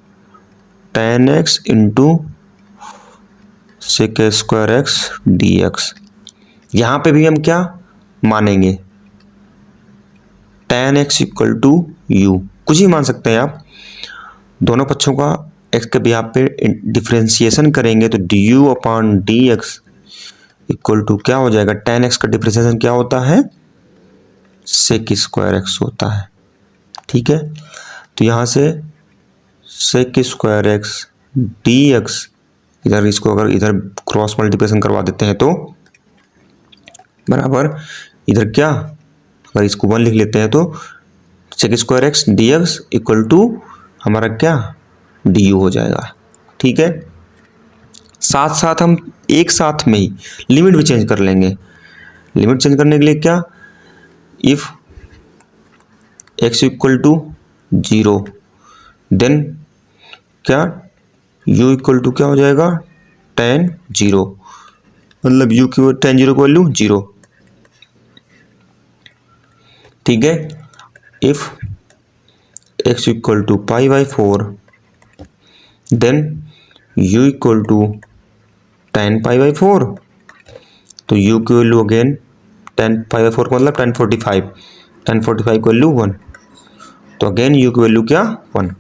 tan x into sec square x d x, यहाँ पे भी हम क्या मानेंगे, tan x equal to u, कुछ ही मान सकते हैं आप। दोनों पक्षों का x के बिहाफ पे डिफ्रेंशिएशन करेंगे तो du upon d x equal to क्या हो जाएगा, tan x का डिफ्रेंशिएशन क्या होता है, सेक स्क्वायर एक्स होता है। ठीक है, तो यहाँ से sec square x d x, इधर इसको अगर इधर क्रॉस मल्टीप्लिकेशन करवा देते हैं तो बराबर इधर क्या, अगर इसको 1 लिख लेते हैं तो sec square x d x equal to हमारा क्या, डी यू हो जाएगा। ठीक है, साथ साथ हम एक साथ में ही लिमिट भी चेंज कर लेंगे। लिमिट चेंज करने के लिए क्या, if x equal to 0 then क्या, u इक्वल टू क्या हो जाएगा, tan 0, मतलब u की tan 0 की वैल्यू 0। ठीक है, if x equal to pi by 4 then u equal to tan pi by 4, तो u की value again tan pi by 4 का मतलब tan 45, tan 45 की वैल्यू 1, तो अगेन u की वैल्यू क्या 1।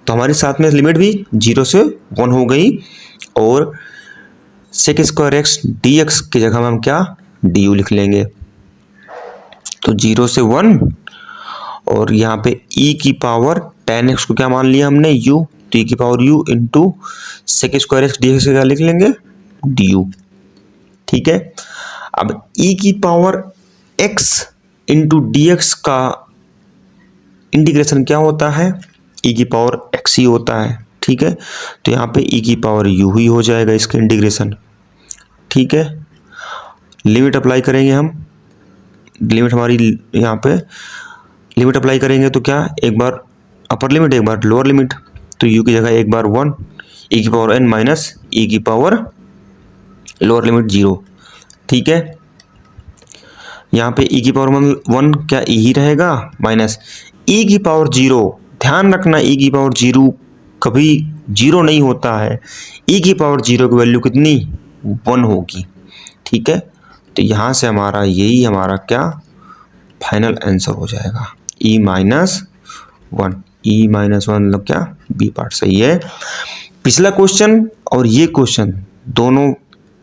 तो हमारे साथ में लिमिट भी 0 से 1 हो गई, और sec square x d x की जगह में हम क्या, डी यू लिख लेंगे। तो 0 से 1, और यहाँ पे e की पावर tan x को क्या मान लिया हमने, u, तो e की power u into sec square x d x का लिख लेंगे डी यू। ठीक है, अब e की power x into D x का इंटीग्रेशन क्या होता है, e की पावर x ही होता है। ठीक है, तो यहाँ पे e की पावर u ही हो जाएगा इसका इंटीग्रेशन। ठीक है, लिमिट अप्लाई करेंगे हम, लिमिट हमारी यहाँ पे लिमिट अप्लाई करेंगे तो क्या, एक बार अपर लिमिट एक बार लोअर लिमिट, तो u की जगह एक बार 1, e की पावर n माइनस e की पावर लोअर लिमिट 0। ठीक है, यहाँ पे e की पावर 1 क्या e ही रहेगा, माइनस e की पावर 0, ध्यान रखना e की पावर 0 कभी 0 नहीं होता है, e की पावर 0 की वैल्यू कितनी, 1 होगी। ठीक है, तो यहाँ से हमारा यही हमारा क्या फाइनल आंसर हो जाएगा, e माइनस 1, e माइनस 1 मतलब क्या, बी पार्ट सही है। पिछला क्वेश्चन और ये क्वेश्चन दोनों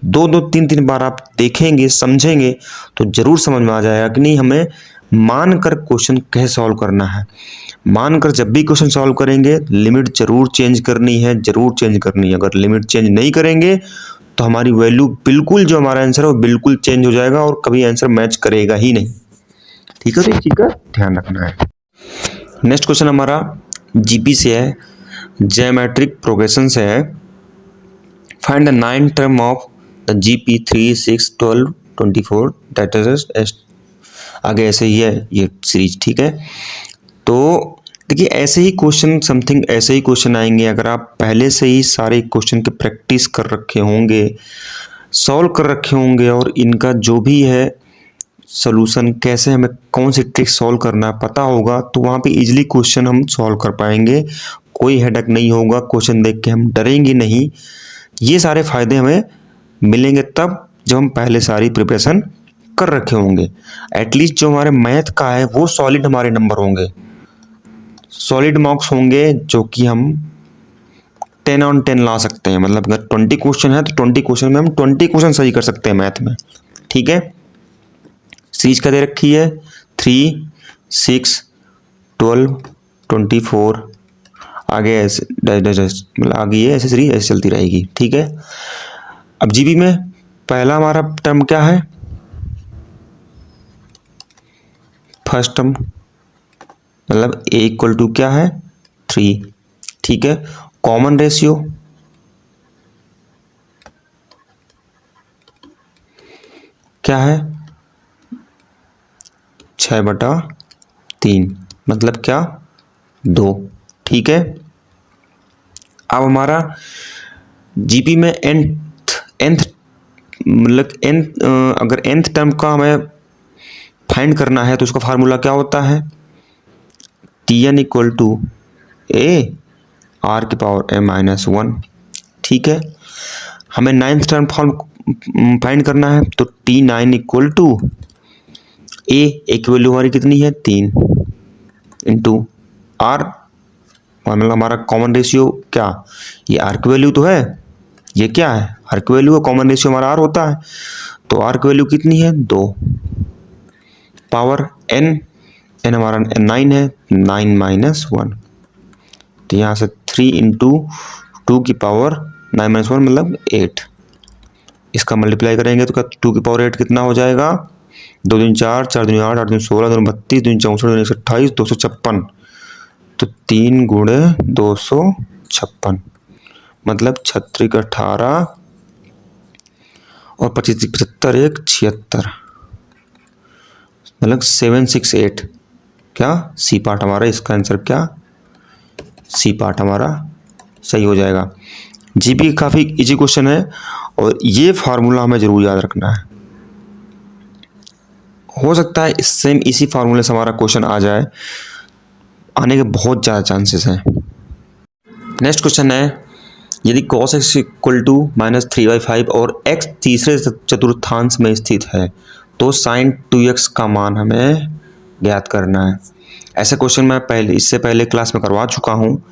दो 3 बार आप देखेंगे समझेंगे तो जरूर समझ में आ जाएगा कि नहीं हमें मानकर क्वेश्चन कैसे सॉल्व करना है। मानकर जब भी क्वेश्चन सॉल्व करेंगे लिमिट जरूर चेंज करनी है, जरूर चेंज करनी है। अगर लिमिट चेंज नहीं करेंगे तो हमारी वैल्यू बिल्कुल, जो हमारा आंसर है वो बिल्कुल चेंज हो जाएगा और कभी आंसर मैच करेगा ही नहीं। ठीक है, तो इस चीज का ध्यान रखना है। नेक्स्ट क्वेश्चन हमारा जीपी से है, ज्योमेट्रिक प्रोग्रेशन से है। Find the 9 term of the GP 3, 6, 12, 24 that is, आगे ऐसे ही है ये सीरीज। ठीक है, तो देखिए ऐसे ही क्वेश्चन, समथिंग ऐसे ही क्वेश्चन आएंगे अगर आप पहले से ही सारे क्वेश्चन की प्रैक्टिस कर रखे होंगे, सॉल्व कर रखे होंगे, और इनका जो भी है सॉल्यूशन कैसे हमें कौन सी ट्रिक सॉल्व करना है पता होगा, तो वहाँ पे इजीली क्वेश्चन हम सॉल्व कर पाएंगे। कोई हेडेक नहीं होगा, क्वेश्चन देख के हम डरेंगे नहीं। ये सारे फायदे हमें मिलेंगे तब जब हम पहले सारी प्रिपरेशन कर रखे होंगे। एटलीस्ट जो हमारे मैथ का है वो सॉलिड हमारे नंबर होंगे, सॉलिड मार्क्स होंगे, जो कि हम 10 on 10 ला सकते हैं। मतलब अगर 20 क्वेश्चन है तो 20 क्वेश्चन में हम 20 क्वेश्चन सही कर सकते हैं मैथ में। ठीक है, सीरीज का दे रखी है 3, 6, 12, 24, आगे ऐसे मतलब आगे ये ऐसे सीरीज ऐसे चलती रहेगी। ठीक है, अब जीबी में पहला हमारा टर्म क्या है, फर्स्ट टर्म, मतलब a इक्वल टू क्या है 3। ठीक है, कॉमन रेशियो क्या है 6/3, मतलब क्या 2। ठीक है, अब हमारा जीपी में nth मतलब अगर nth टर्म का हमें फाइंड करना है तो उसका फार्मूला क्या होता है, Tn equal to a r की पावर m-1। ठीक है, हमें 9th टर्म फाइंड करना है तो T9 इक्वल टू ए की वैल्यू हमारी कितनी है 3 इंटू आर, मतलब हमारा कॉमन रेशियो क्या, ये आर की वैल्यू तो है, ये क्या है आर की वैल्यू है, कॉमन रेशियो हमारा आर होता है, तो आर की वैल्यू कितनी है 2 पावर एन हमारा 9 है, 9 माइनस 1, तो यहाँ से 3 इंटू 2 की पावर 9 माइनस 1 मतलब 8, इसका मल्टीप्लाई करेंगे तो 2 की पावर 8 कितना हो जाएगा, 2 दूनी 4, 4 दूनी 8, 8 दूनी 16, 2 32, 2 64, 2 28, 256, तो 3 गुणे 256 मतलब 36 का 18 और 25 75 1 76, मतलब 768, क्या सी पार्ट हमारा, इसका आंसर क्या सी पार्ट हमारा सही हो जाएगा। जीपी काफ़ी इजी क्वेश्चन है और ये फार्मूला हमें ज़रूर याद रखना है, हो सकता है सेम इसी फार्मूले से हमारा क्वेश्चन आ जाए, आने के बहुत ज़्यादा चांसेस हैं। नेक्स्ट क्वेश्चन है, यदि cos x इक्वल टू -3/5 और x तीसरे चतुर्थांश में स्थित है तो sin 2x का मान हमें ज्ञात करना है। ऐसे क्वेश्चन मैं इससे पहले क्लास में करवा चुका हूँ,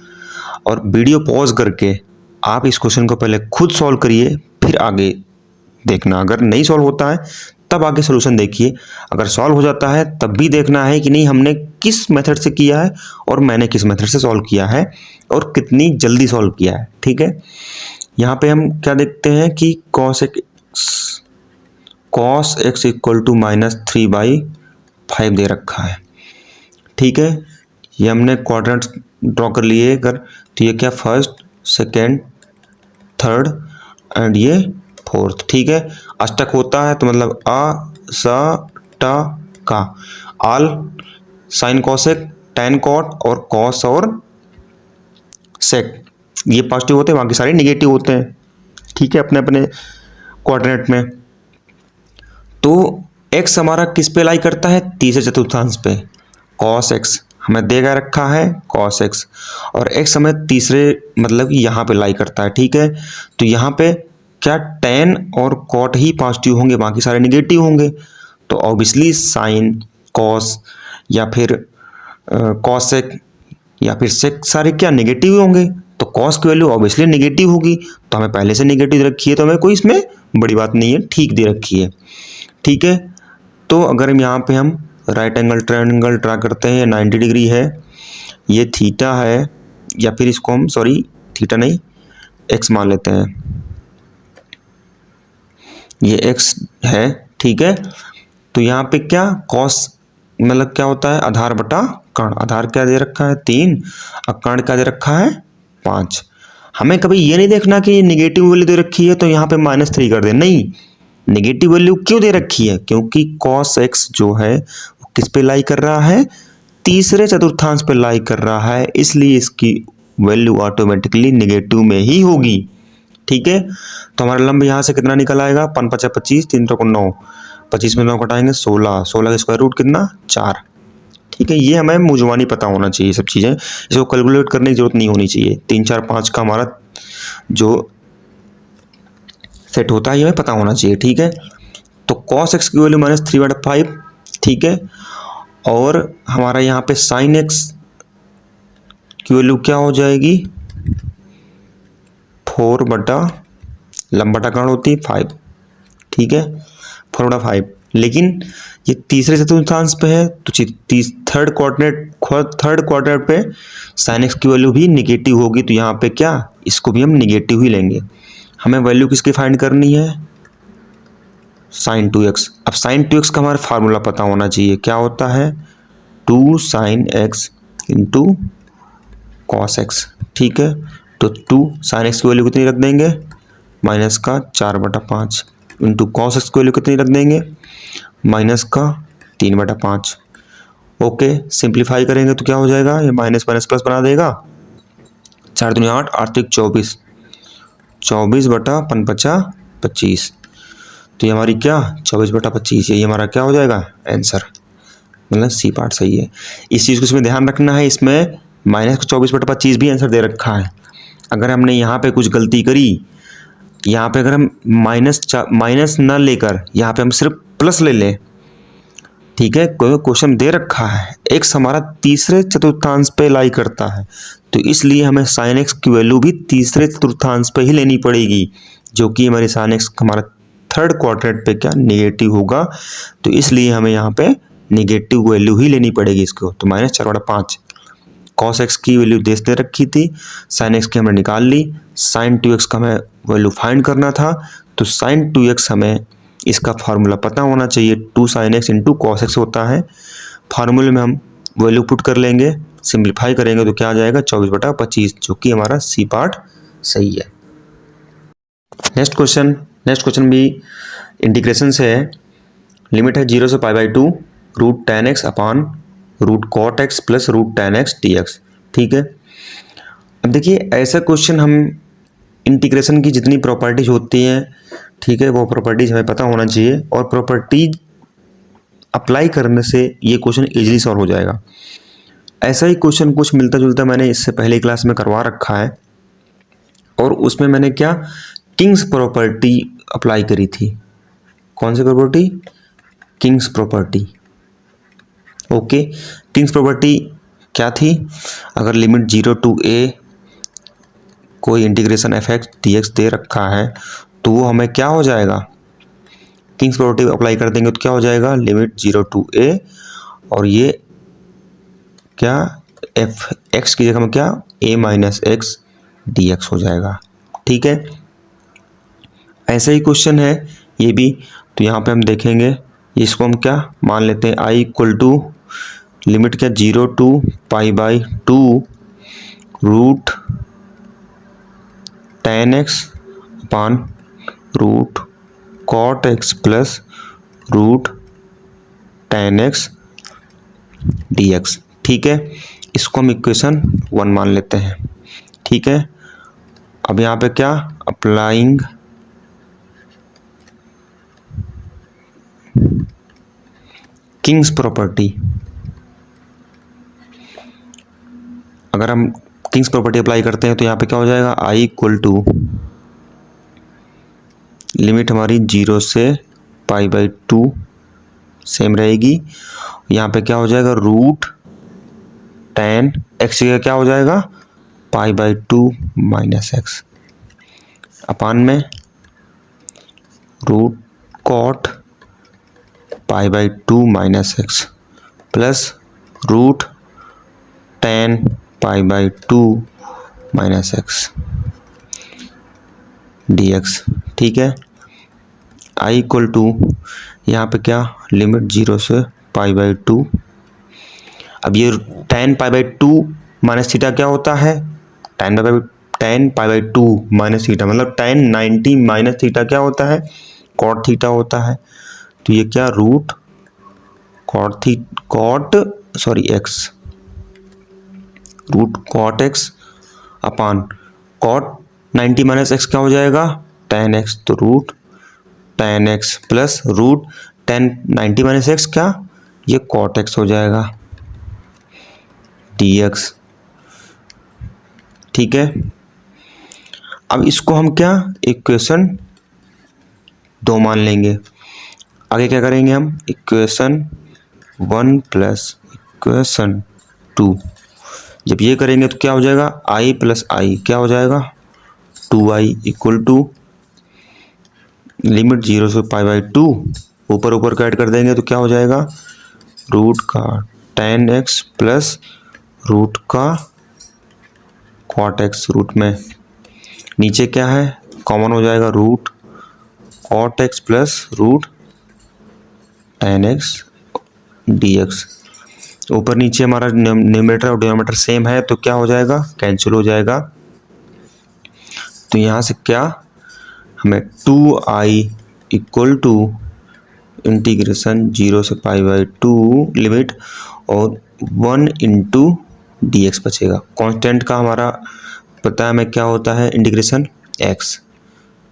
और वीडियो पॉज करके आप इस क्वेश्चन को पहले खुद सॉल्व करिए, फिर आगे देखना। अगर नहीं सॉल्व होता है तब आगे सोल्यूशन देखिए, अगर सॉल्व हो जाता है तब भी देखना है कि नहीं हमने किस मेथड से किया है और मैंने किस मेथड से सॉल्व किया है और कितनी जल्दी सॉल्व किया है। ठीक है, यहाँ पे हम क्या देखते हैं कि cos x इक्वल टू -3/5 दे रखा है। ठीक है, ये हमने क्वाड्रेंट ड्रॉ कर लिए अगर, तो ये क्या फर्स्ट सेकेंड थर्ड एंड ये फोर्थ। ठीक है, अष्टक होता है तो मतलब अ स ट का, all sine cosec tan cot और कॉस और सेक ये पॉजिटिव होते हैं, बाकी सारे निगेटिव होते हैं। ठीक है, अपने अपने क्वाड्रेंट में। तो x हमारा किस पे लाई करता है, तीसरे चतुर्थांश पे, cos x हमें देगा रखा है cos x, और x हमें तीसरे मतलब यहाँ पे लाई करता है। ठीक है, तो यहाँ पे क्या tan और cot ही पॉजिटिव होंगे, बाकी सारे निगेटिव होंगे, तो ऑब्वियसली साइन cos या फिर cosec या फिर sec सारे क्या नेगेटिव होंगे, तो cos की वैल्यू ऑब्वियसली नेगेटिव होगी, तो हमें पहले से नेगेटिव रखी है, तो हमें कोई इसमें बड़ी बात नहीं है, ठीक दे रखी है। ठीक है, तो अगर हम यहाँ पे हम राइट एंगल ट्रायंगल ड्रा करते हैं, 90 डिग्री है, ये थीटा है, या फिर इसको हम सॉरी थीटा नहीं एक्स मान लेते हैं, ये एक्स है। ठीक है, तो यहाँ पे क्या कॉस मतलब क्या होता है, आधार बटा कर्ण, आधार क्या दे रखा है 3 और कर्ण क्या दे रखा है 5। हमें कभी ये नहीं देखना कि ये निगेटिव वैल्यू दे रखी है तो यहाँ पे -3 कर दे, नहीं, नेगेटिव वैल्यू क्यों दे रखी है, क्योंकि cos x जो है वो किस पे लाई कर रहा है, तीसरे चतुर्थांश पे लाई कर रहा है, इसलिए इसकी वैल्यू ऑटोमेटिकली नेगेटिव में ही होगी। ठीक है, तो हमारा लंब यहाँ से कितना निकल आएगा, 5 5 25, 3 3 9, 25 में 9 घटाएंगे 16, 16 का स्क्वायर रूट कितना 4। ठीक है, ये हमें मुझवानी पता होना चाहिए सब चीज़ें, इसको कैलकुलेट करने की जरूरत नहीं होनी चाहिए। 3 4 5 का हमारा जो सेट होता है ये हमें पता होना चाहिए। ठीक है, तो cos x की वैल्यू -3/5। ठीक है, और हमारा यहाँ पे sin x की वैल्यू क्या हो जाएगी 4 बटा लंब बटा कर्ण होती है 5। ठीक है, 4/5, लेकिन ये तीसरे चतुर्थांश पे है तो थर्ड क्वाड्रेंट पे sin x की वैल्यू भी निगेटिव होगी, तो यहाँ पे क्या इसको भी हम निगेटिव ही लेंगे। हमें वैल्यू किसकी फाइंड करनी है, sin 2x। अब sin 2x का हमारा फार्मूला पता होना चाहिए, क्या होता है 2 sin x into cos x। ठीक है, तो 2 sin x की वैल्यू कितनी रख देंगे -4/5 इंटू cos x की वैल्यू कितनी रख देंगे -3/5। ओके, सिंप्लीफाई करेंगे तो क्या हो जाएगा, ये माइनस माइनस प्लस बना देगा, 4 दूनी 8, 8 3 24, 24 बटा 5 25, तो ये हमारी क्या 24/25, ये हमारा क्या हो जाएगा आंसर, मतलब सी पार्ट सही है। इस चीज़ को इसमें ध्यान रखना है, इसमें -24/25 भी आंसर दे रखा है। अगर हमने यहाँ पे कुछ गलती करी यहाँ पे अगर हम माइनस न लेकर यहाँ पे हम सिर्फ प्लस ले लें, ठीक है, कोई क्वेश्चन दे रखा है x हमारा तीसरे चतुर्थांश पे लाई करता है, तो इसलिए हमें साइन एक्स की वैल्यू भी तीसरे चतुर्थांश पे ही लेनी पड़ेगी, जो कि हमारी साइन एक्स हमारा थर्ड क्वाड्रेंट पे क्या नेगेटिव होगा, तो इसलिए हमें यहाँ पे नेगेटिव वैल्यू ही लेनी पड़ेगी इसको। तो -4/5 कॉस एक्स की वैल्यू दे रखी थी, साइन एक्स की हमने निकाल ली, साइन 2x का हमें वैल्यू फाइंड करना था, तो साइन 2x हमें इसका फार्मूला पता होना चाहिए, 2 sin x into cos x होता है। फार्मूले में हम वैल्यू पुट कर लेंगे, सिंप्लीफाई करेंगे तो क्या आ जाएगा 24/25, जो कि हमारा सी पार्ट सही है। नेक्स्ट क्वेश्चन भी इंटीग्रेशन से है। लिमिट है 0 से π/2 root tan x upon root cot x plus root tan x dx। ठीक है, अब देखिए ऐसा क्वेश्चन हम इंटीग्रेशन की जितनी प्रॉपर्टीज होती हैं, ठीक है, वो प्रॉपर्टीज हमें पता होना चाहिए, और प्रॉपर्टीज अप्लाई करने से ये क्वेश्चन इजीली सॉल्व हो जाएगा। ऐसा ही क्वेश्चन कुछ मिलता जुलता मैंने इससे पहले क्लास में करवा रखा है, और उसमें मैंने क्या किंग्स प्रॉपर्टी अप्लाई करी थी। कौन सी property? King's property. Okay, king's property क्या थी? अगर लिमिट 0 टू a कोई इंटीग्रेशन fx dx दे रखा है, तो वो हमें क्या हो जाएगा, किंग्स प्रॉपर्टी अप्लाई कर देंगे तो क्या हो जाएगा, लिमिट 0 टू a, और ये क्या f x की जगह में क्या a माइनस एक्स dx हो जाएगा। ठीक है, ऐसा ही क्वेश्चन है ये भी, तो यहाँ पे हम देखेंगे, इसको हम क्या मान लेते हैं, i इक्वल टू लिमिट क्या 0 to π/2 root tan x upon root cot x plus root tan x dx। ठीक है, इसको हम इक्वेशन 1 मान लेते हैं। ठीक है, अब यहाँ पे क्या अप्लाइंग किंग्स प्रॉपर्टी, अगर हम किंग्स प्रॉपर्टी अप्लाई करते हैं तो यहाँ पे क्या हो जाएगा, i इक्वल टू लिमिट हमारी 0 से π/2 सेम रहेगी, यहाँ पे क्या हो जाएगा रूट tan x का क्या हो जाएगा π/2 माइनस एक्स अपान में root cot π/2 minus x plus root tan π/2 minus x dx। ठीक है, i इक्वल टू यहाँ पे क्या लिमिट 0 से π/2, अब ये tan π/2 माइनस थीटा क्या होता है, tan π/2 माइनस थीटा मतलब tan 90 माइनस थीटा क्या होता है, cot थीटा होता है, तो ये क्या root cot x upon cot 90 minus एक्स क्या हो जाएगा tan x, तो root tan x plus root tan 90 minus एक्स क्या, ये cot x हो जाएगा dx। ठीक है, अब इसको हम क्या इक्वेशन 2 मान लेंगे। आगे क्या करेंगे हम, इक्वेशन 1 प्लस इक्वेशन 2, जब ये करेंगे तो क्या हो जाएगा i प्लस आई क्या हो जाएगा 2i इक्वल टू लिमिट 0 से π/2, ऊपर ऊपर का ऐड कर देंगे तो क्या हो जाएगा रूट का tan x प्लस रूट का cot x, रूट में नीचे क्या है कॉमन हो जाएगा root cot x plus root tan x dx। ऊपर नीचे हमारा न्यूमरेटर और डिनोमिनेटर सेम है तो क्या हो जाएगा कैंसिल हो जाएगा, तो यहाँ से क्या हमें 2i इक्वल टू इंटीग्रेशन 0 से π/2 लिमिट और 1 इंटू dx बचेगा। कांस्टेंट का हमारा पता है हमें क्या होता है इंटीग्रेशन x,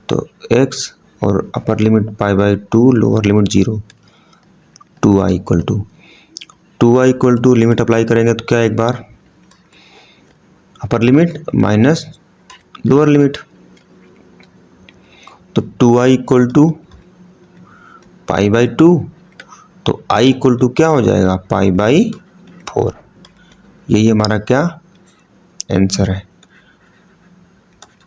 तो x और upper limit π/2 lower limit 0, 2i equal to limit apply करेंगे तो क्या एक बार upper limit minus lower limit, तो 2i इक्वल टू π/2, तो i इक्वल टू क्या हो जाएगा π/4। यही हमारा क्या आंसर है।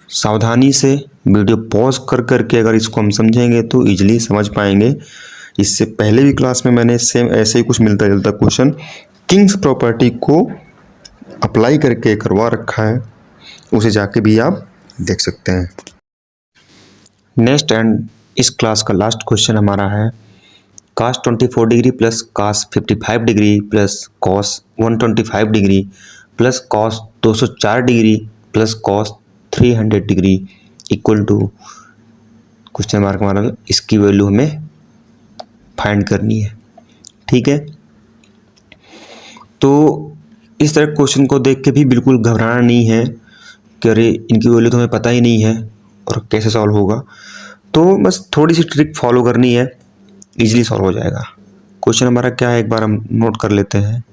सावधानी से वीडियो पॉज कर करके अगर इसको हम समझेंगे तो इजीली समझ पाएंगे। इससे पहले भी क्लास में मैंने सेम ऐसे ही कुछ मिलता जुलता क्वेश्चन किंग्स प्रॉपर्टी को अप्लाई करके करवा रखा है, उसे जाके भी आप देख सकते हैं। नेक्स्ट एंड इस क्लास का लास्ट क्वेश्चन हमारा है cos 24 degree plus cos 55 degree plus cos 125 degree plus cos 204 degree plus cos 300 degree equal to question mark हमारा, इसकी वैल्यू हमें फाइंड करनी है। ठीक है, तो इस तरह क्वेश्चन को देख के भी बिल्कुल घबराना नहीं है कि अरे इनकी वैल्यू तो हमें पता ही नहीं है और कैसे सॉल्व होगा। तो बस थोड़ी सी ट्रिक फॉलो करनी है, इजीली सॉल्व हो जाएगा। क्वेश्चन हमारा क्या है एक बार हम नोट कर लेते हैं।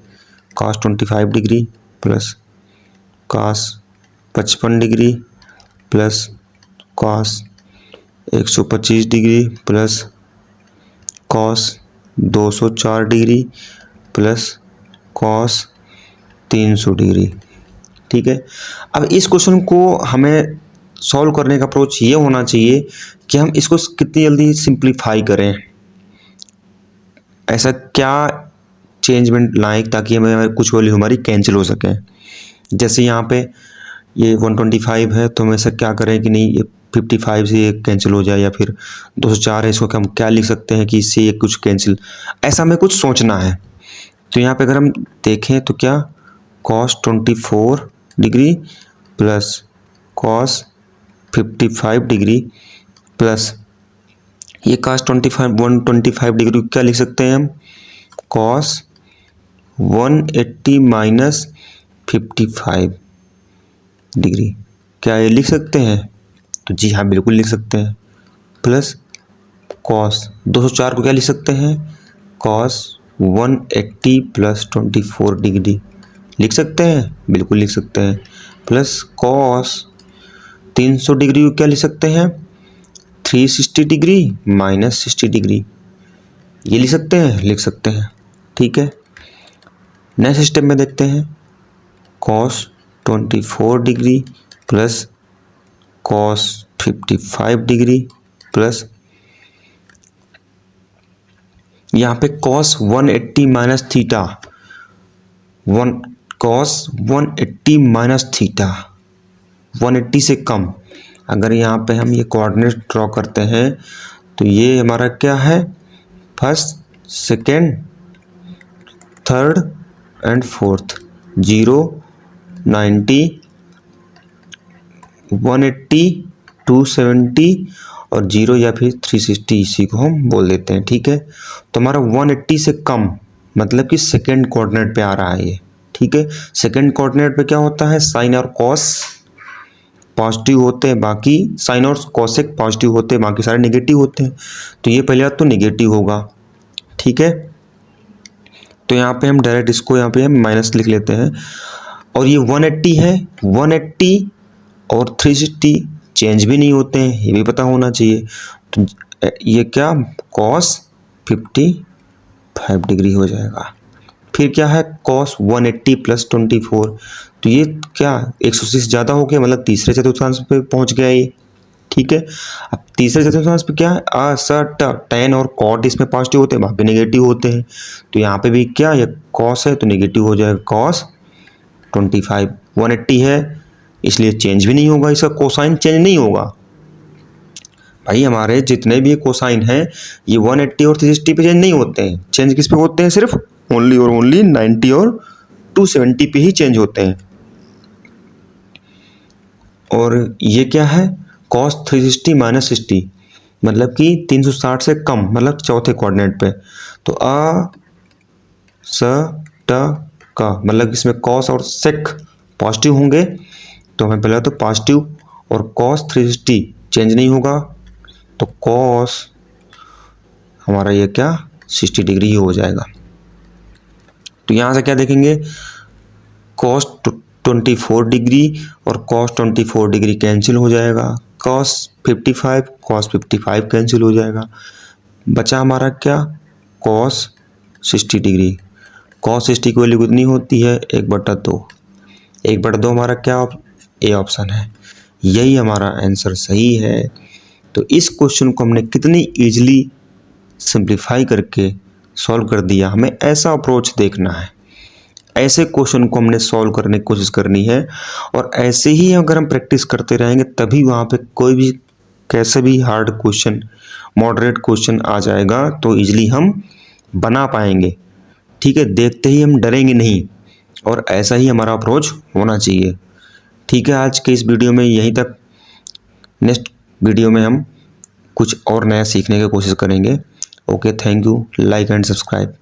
cos 25 degree plus cos 55 degree plus cos 125 degree plus cos 204 degree plus cos 300 degree. ठीक है, अब इस क्वेश्चन को हमें सॉल्व करने का अप्रोच ये होना चाहिए कि हम इसको कितनी जल्दी सिंप्लीफाई करें, ऐसा क्या चेंजमेंट लाएं ताकि हमें कुछ वैल्यू हमारी कैंसिल हो सके। जैसे यहाँ पे ये 125 है तो हम ऐसा क्या करें कि नहीं ये 55 से ये कैंसिल हो जाए, या फिर 204 है इसको हम क्या लिख सकते हैं कि इससे ये कुछ कैंसिल, ऐसा हमें कुछ सोचना है। तो यहाँ पे अगर हम देखें तो क्या cos 24 degree plus cos 55 degree plus ये cos 125 डिग्री क्या लिख सकते हैं हम cos 180 माइनस 55 डिग्री, क्या ये लिख सकते हैं? तो जी हाँ बिल्कुल लिख सकते हैं। प्लस cos 204 को क्या लिख सकते हैं cos 180 प्लस 24 डिग्री लिख सकते हैं, बिल्कुल लिख सकते हैं। प्लस cos 300 डिग्री को क्या लिख सकते हैं 360 डिग्री माइनस 60 डिग्री, ये लिख सकते हैं, लिख सकते हैं। ठीक है, नेक्स्ट स्टेप में देखते हैं cos 24 degree plus cos 55 degree plus यहाँ पे cos 180 minus theta, cos 180 minus theta 180 से कम। अगर यहाँ पे हम ये कोऑर्डिनेट ड्रॉ करते हैं तो ये हमारा क्या है first, second, third and fourth, 0, 90, 180, 270 और 0 या फिर 360, इसी को हम बोल देते हैं। ठीक है, तो हमारा 180 से कम मतलब कि सेकेंड कोऑर्डिनेट पे आ रहा है ये। ठीक है, सेकेंड कोऑर्डिनेट पे क्या होता है साइन और कॉस पॉजिटिव होते हैं, बाकी साइन और कोसेक पॉजिटिव होते हैं, बाकी सारे नेगेटिव होते हैं। तो ये पहले बात तो नेगेटिव होगा। ठीक है, तो यहाँ पे हम डायरेक्ट इसको यहाँ पे हम माइनस लिख लेते हैं। और ये 180 है, 180 और 360 चेंज भी नहीं होते हैं, ये भी पता होना चाहिए। तो ये क्या cos 55 डिग्री हो जाएगा। फिर क्या है cos 180 प्लस 24, तो ये क्या 180 से ज़्यादा हो गया, मतलब तीसरे चतुर्थांश पे पहुंच गया ये। ठीक है, अब तीसरे चतुर्थांश पे क्या है tan और cot इसमें पॉजिटिव होते हैं, वहाँ पे नेगेटिव होते हैं। तो यहाँ पे भी क्या ये cos है तो नेगेटिव हो जाएगा cos 25। 180 है इसलिए चेंज भी नहीं होगा, इसका कोसाइन चेंज नहीं होगा। भाई हमारे जितने भी कोसाइन हैं ये 180 और 360 पे चेंज नहीं होते हैं, चेंज किस पे होते हैं सिर्फ ओनली और ओनली 90 और 270 पे ही चेंज होते हैं। और ये क्या है cos 360 माइनस 60 मतलब कि 360 से कम, मतलब चौथे कोऑर्डिनेट पे। तो का मतलब इसमें cos और sec पॉजिटिव होंगे, तो हमें पहले तो पॉजिटिव और cos 360 चेंज नहीं होगा, तो cos हमारा ये क्या 60 डिग्री ही हो जाएगा। तो यहाँ से क्या देखेंगे cos 24 डिग्री और cos 24 डिग्री कैंसिल हो जाएगा, cos 55 कैंसिल हो जाएगा, बचा हमारा क्या cos 60 डिग्री। cos 60 की वैल्यू कितनी होती है 1/2। 1/2 हमारा क्या ए ऑप्शन है, यही हमारा आंसर सही है। तो इस क्वेश्चन को हमने कितनी ईजिली सिंप्लीफाई करके सॉल्व कर दिया। हमें ऐसा अप्रोच देखना है, ऐसे क्वेश्चन को हमने सॉल्व करने की कोशिश करनी है, और ऐसे ही अगर हम प्रैक्टिस करते रहेंगे तभी वहाँ पे कोई भी कैसे भी हार्ड क्वेश्चन, मॉडरेट क्वेश्चन आ जाएगा तो इजीली हम बना पाएंगे। ठीक है, देखते ही हम डरेंगे नहीं, और ऐसा ही हमारा अप्रोच होना चाहिए। ठीक है, आज के इस वीडियो में यहीं तक। नेक्स्ट वीडियो में हम कुछ और नया सीखने की कोशिश करेंगे। Okay, thank you, like and subscribe.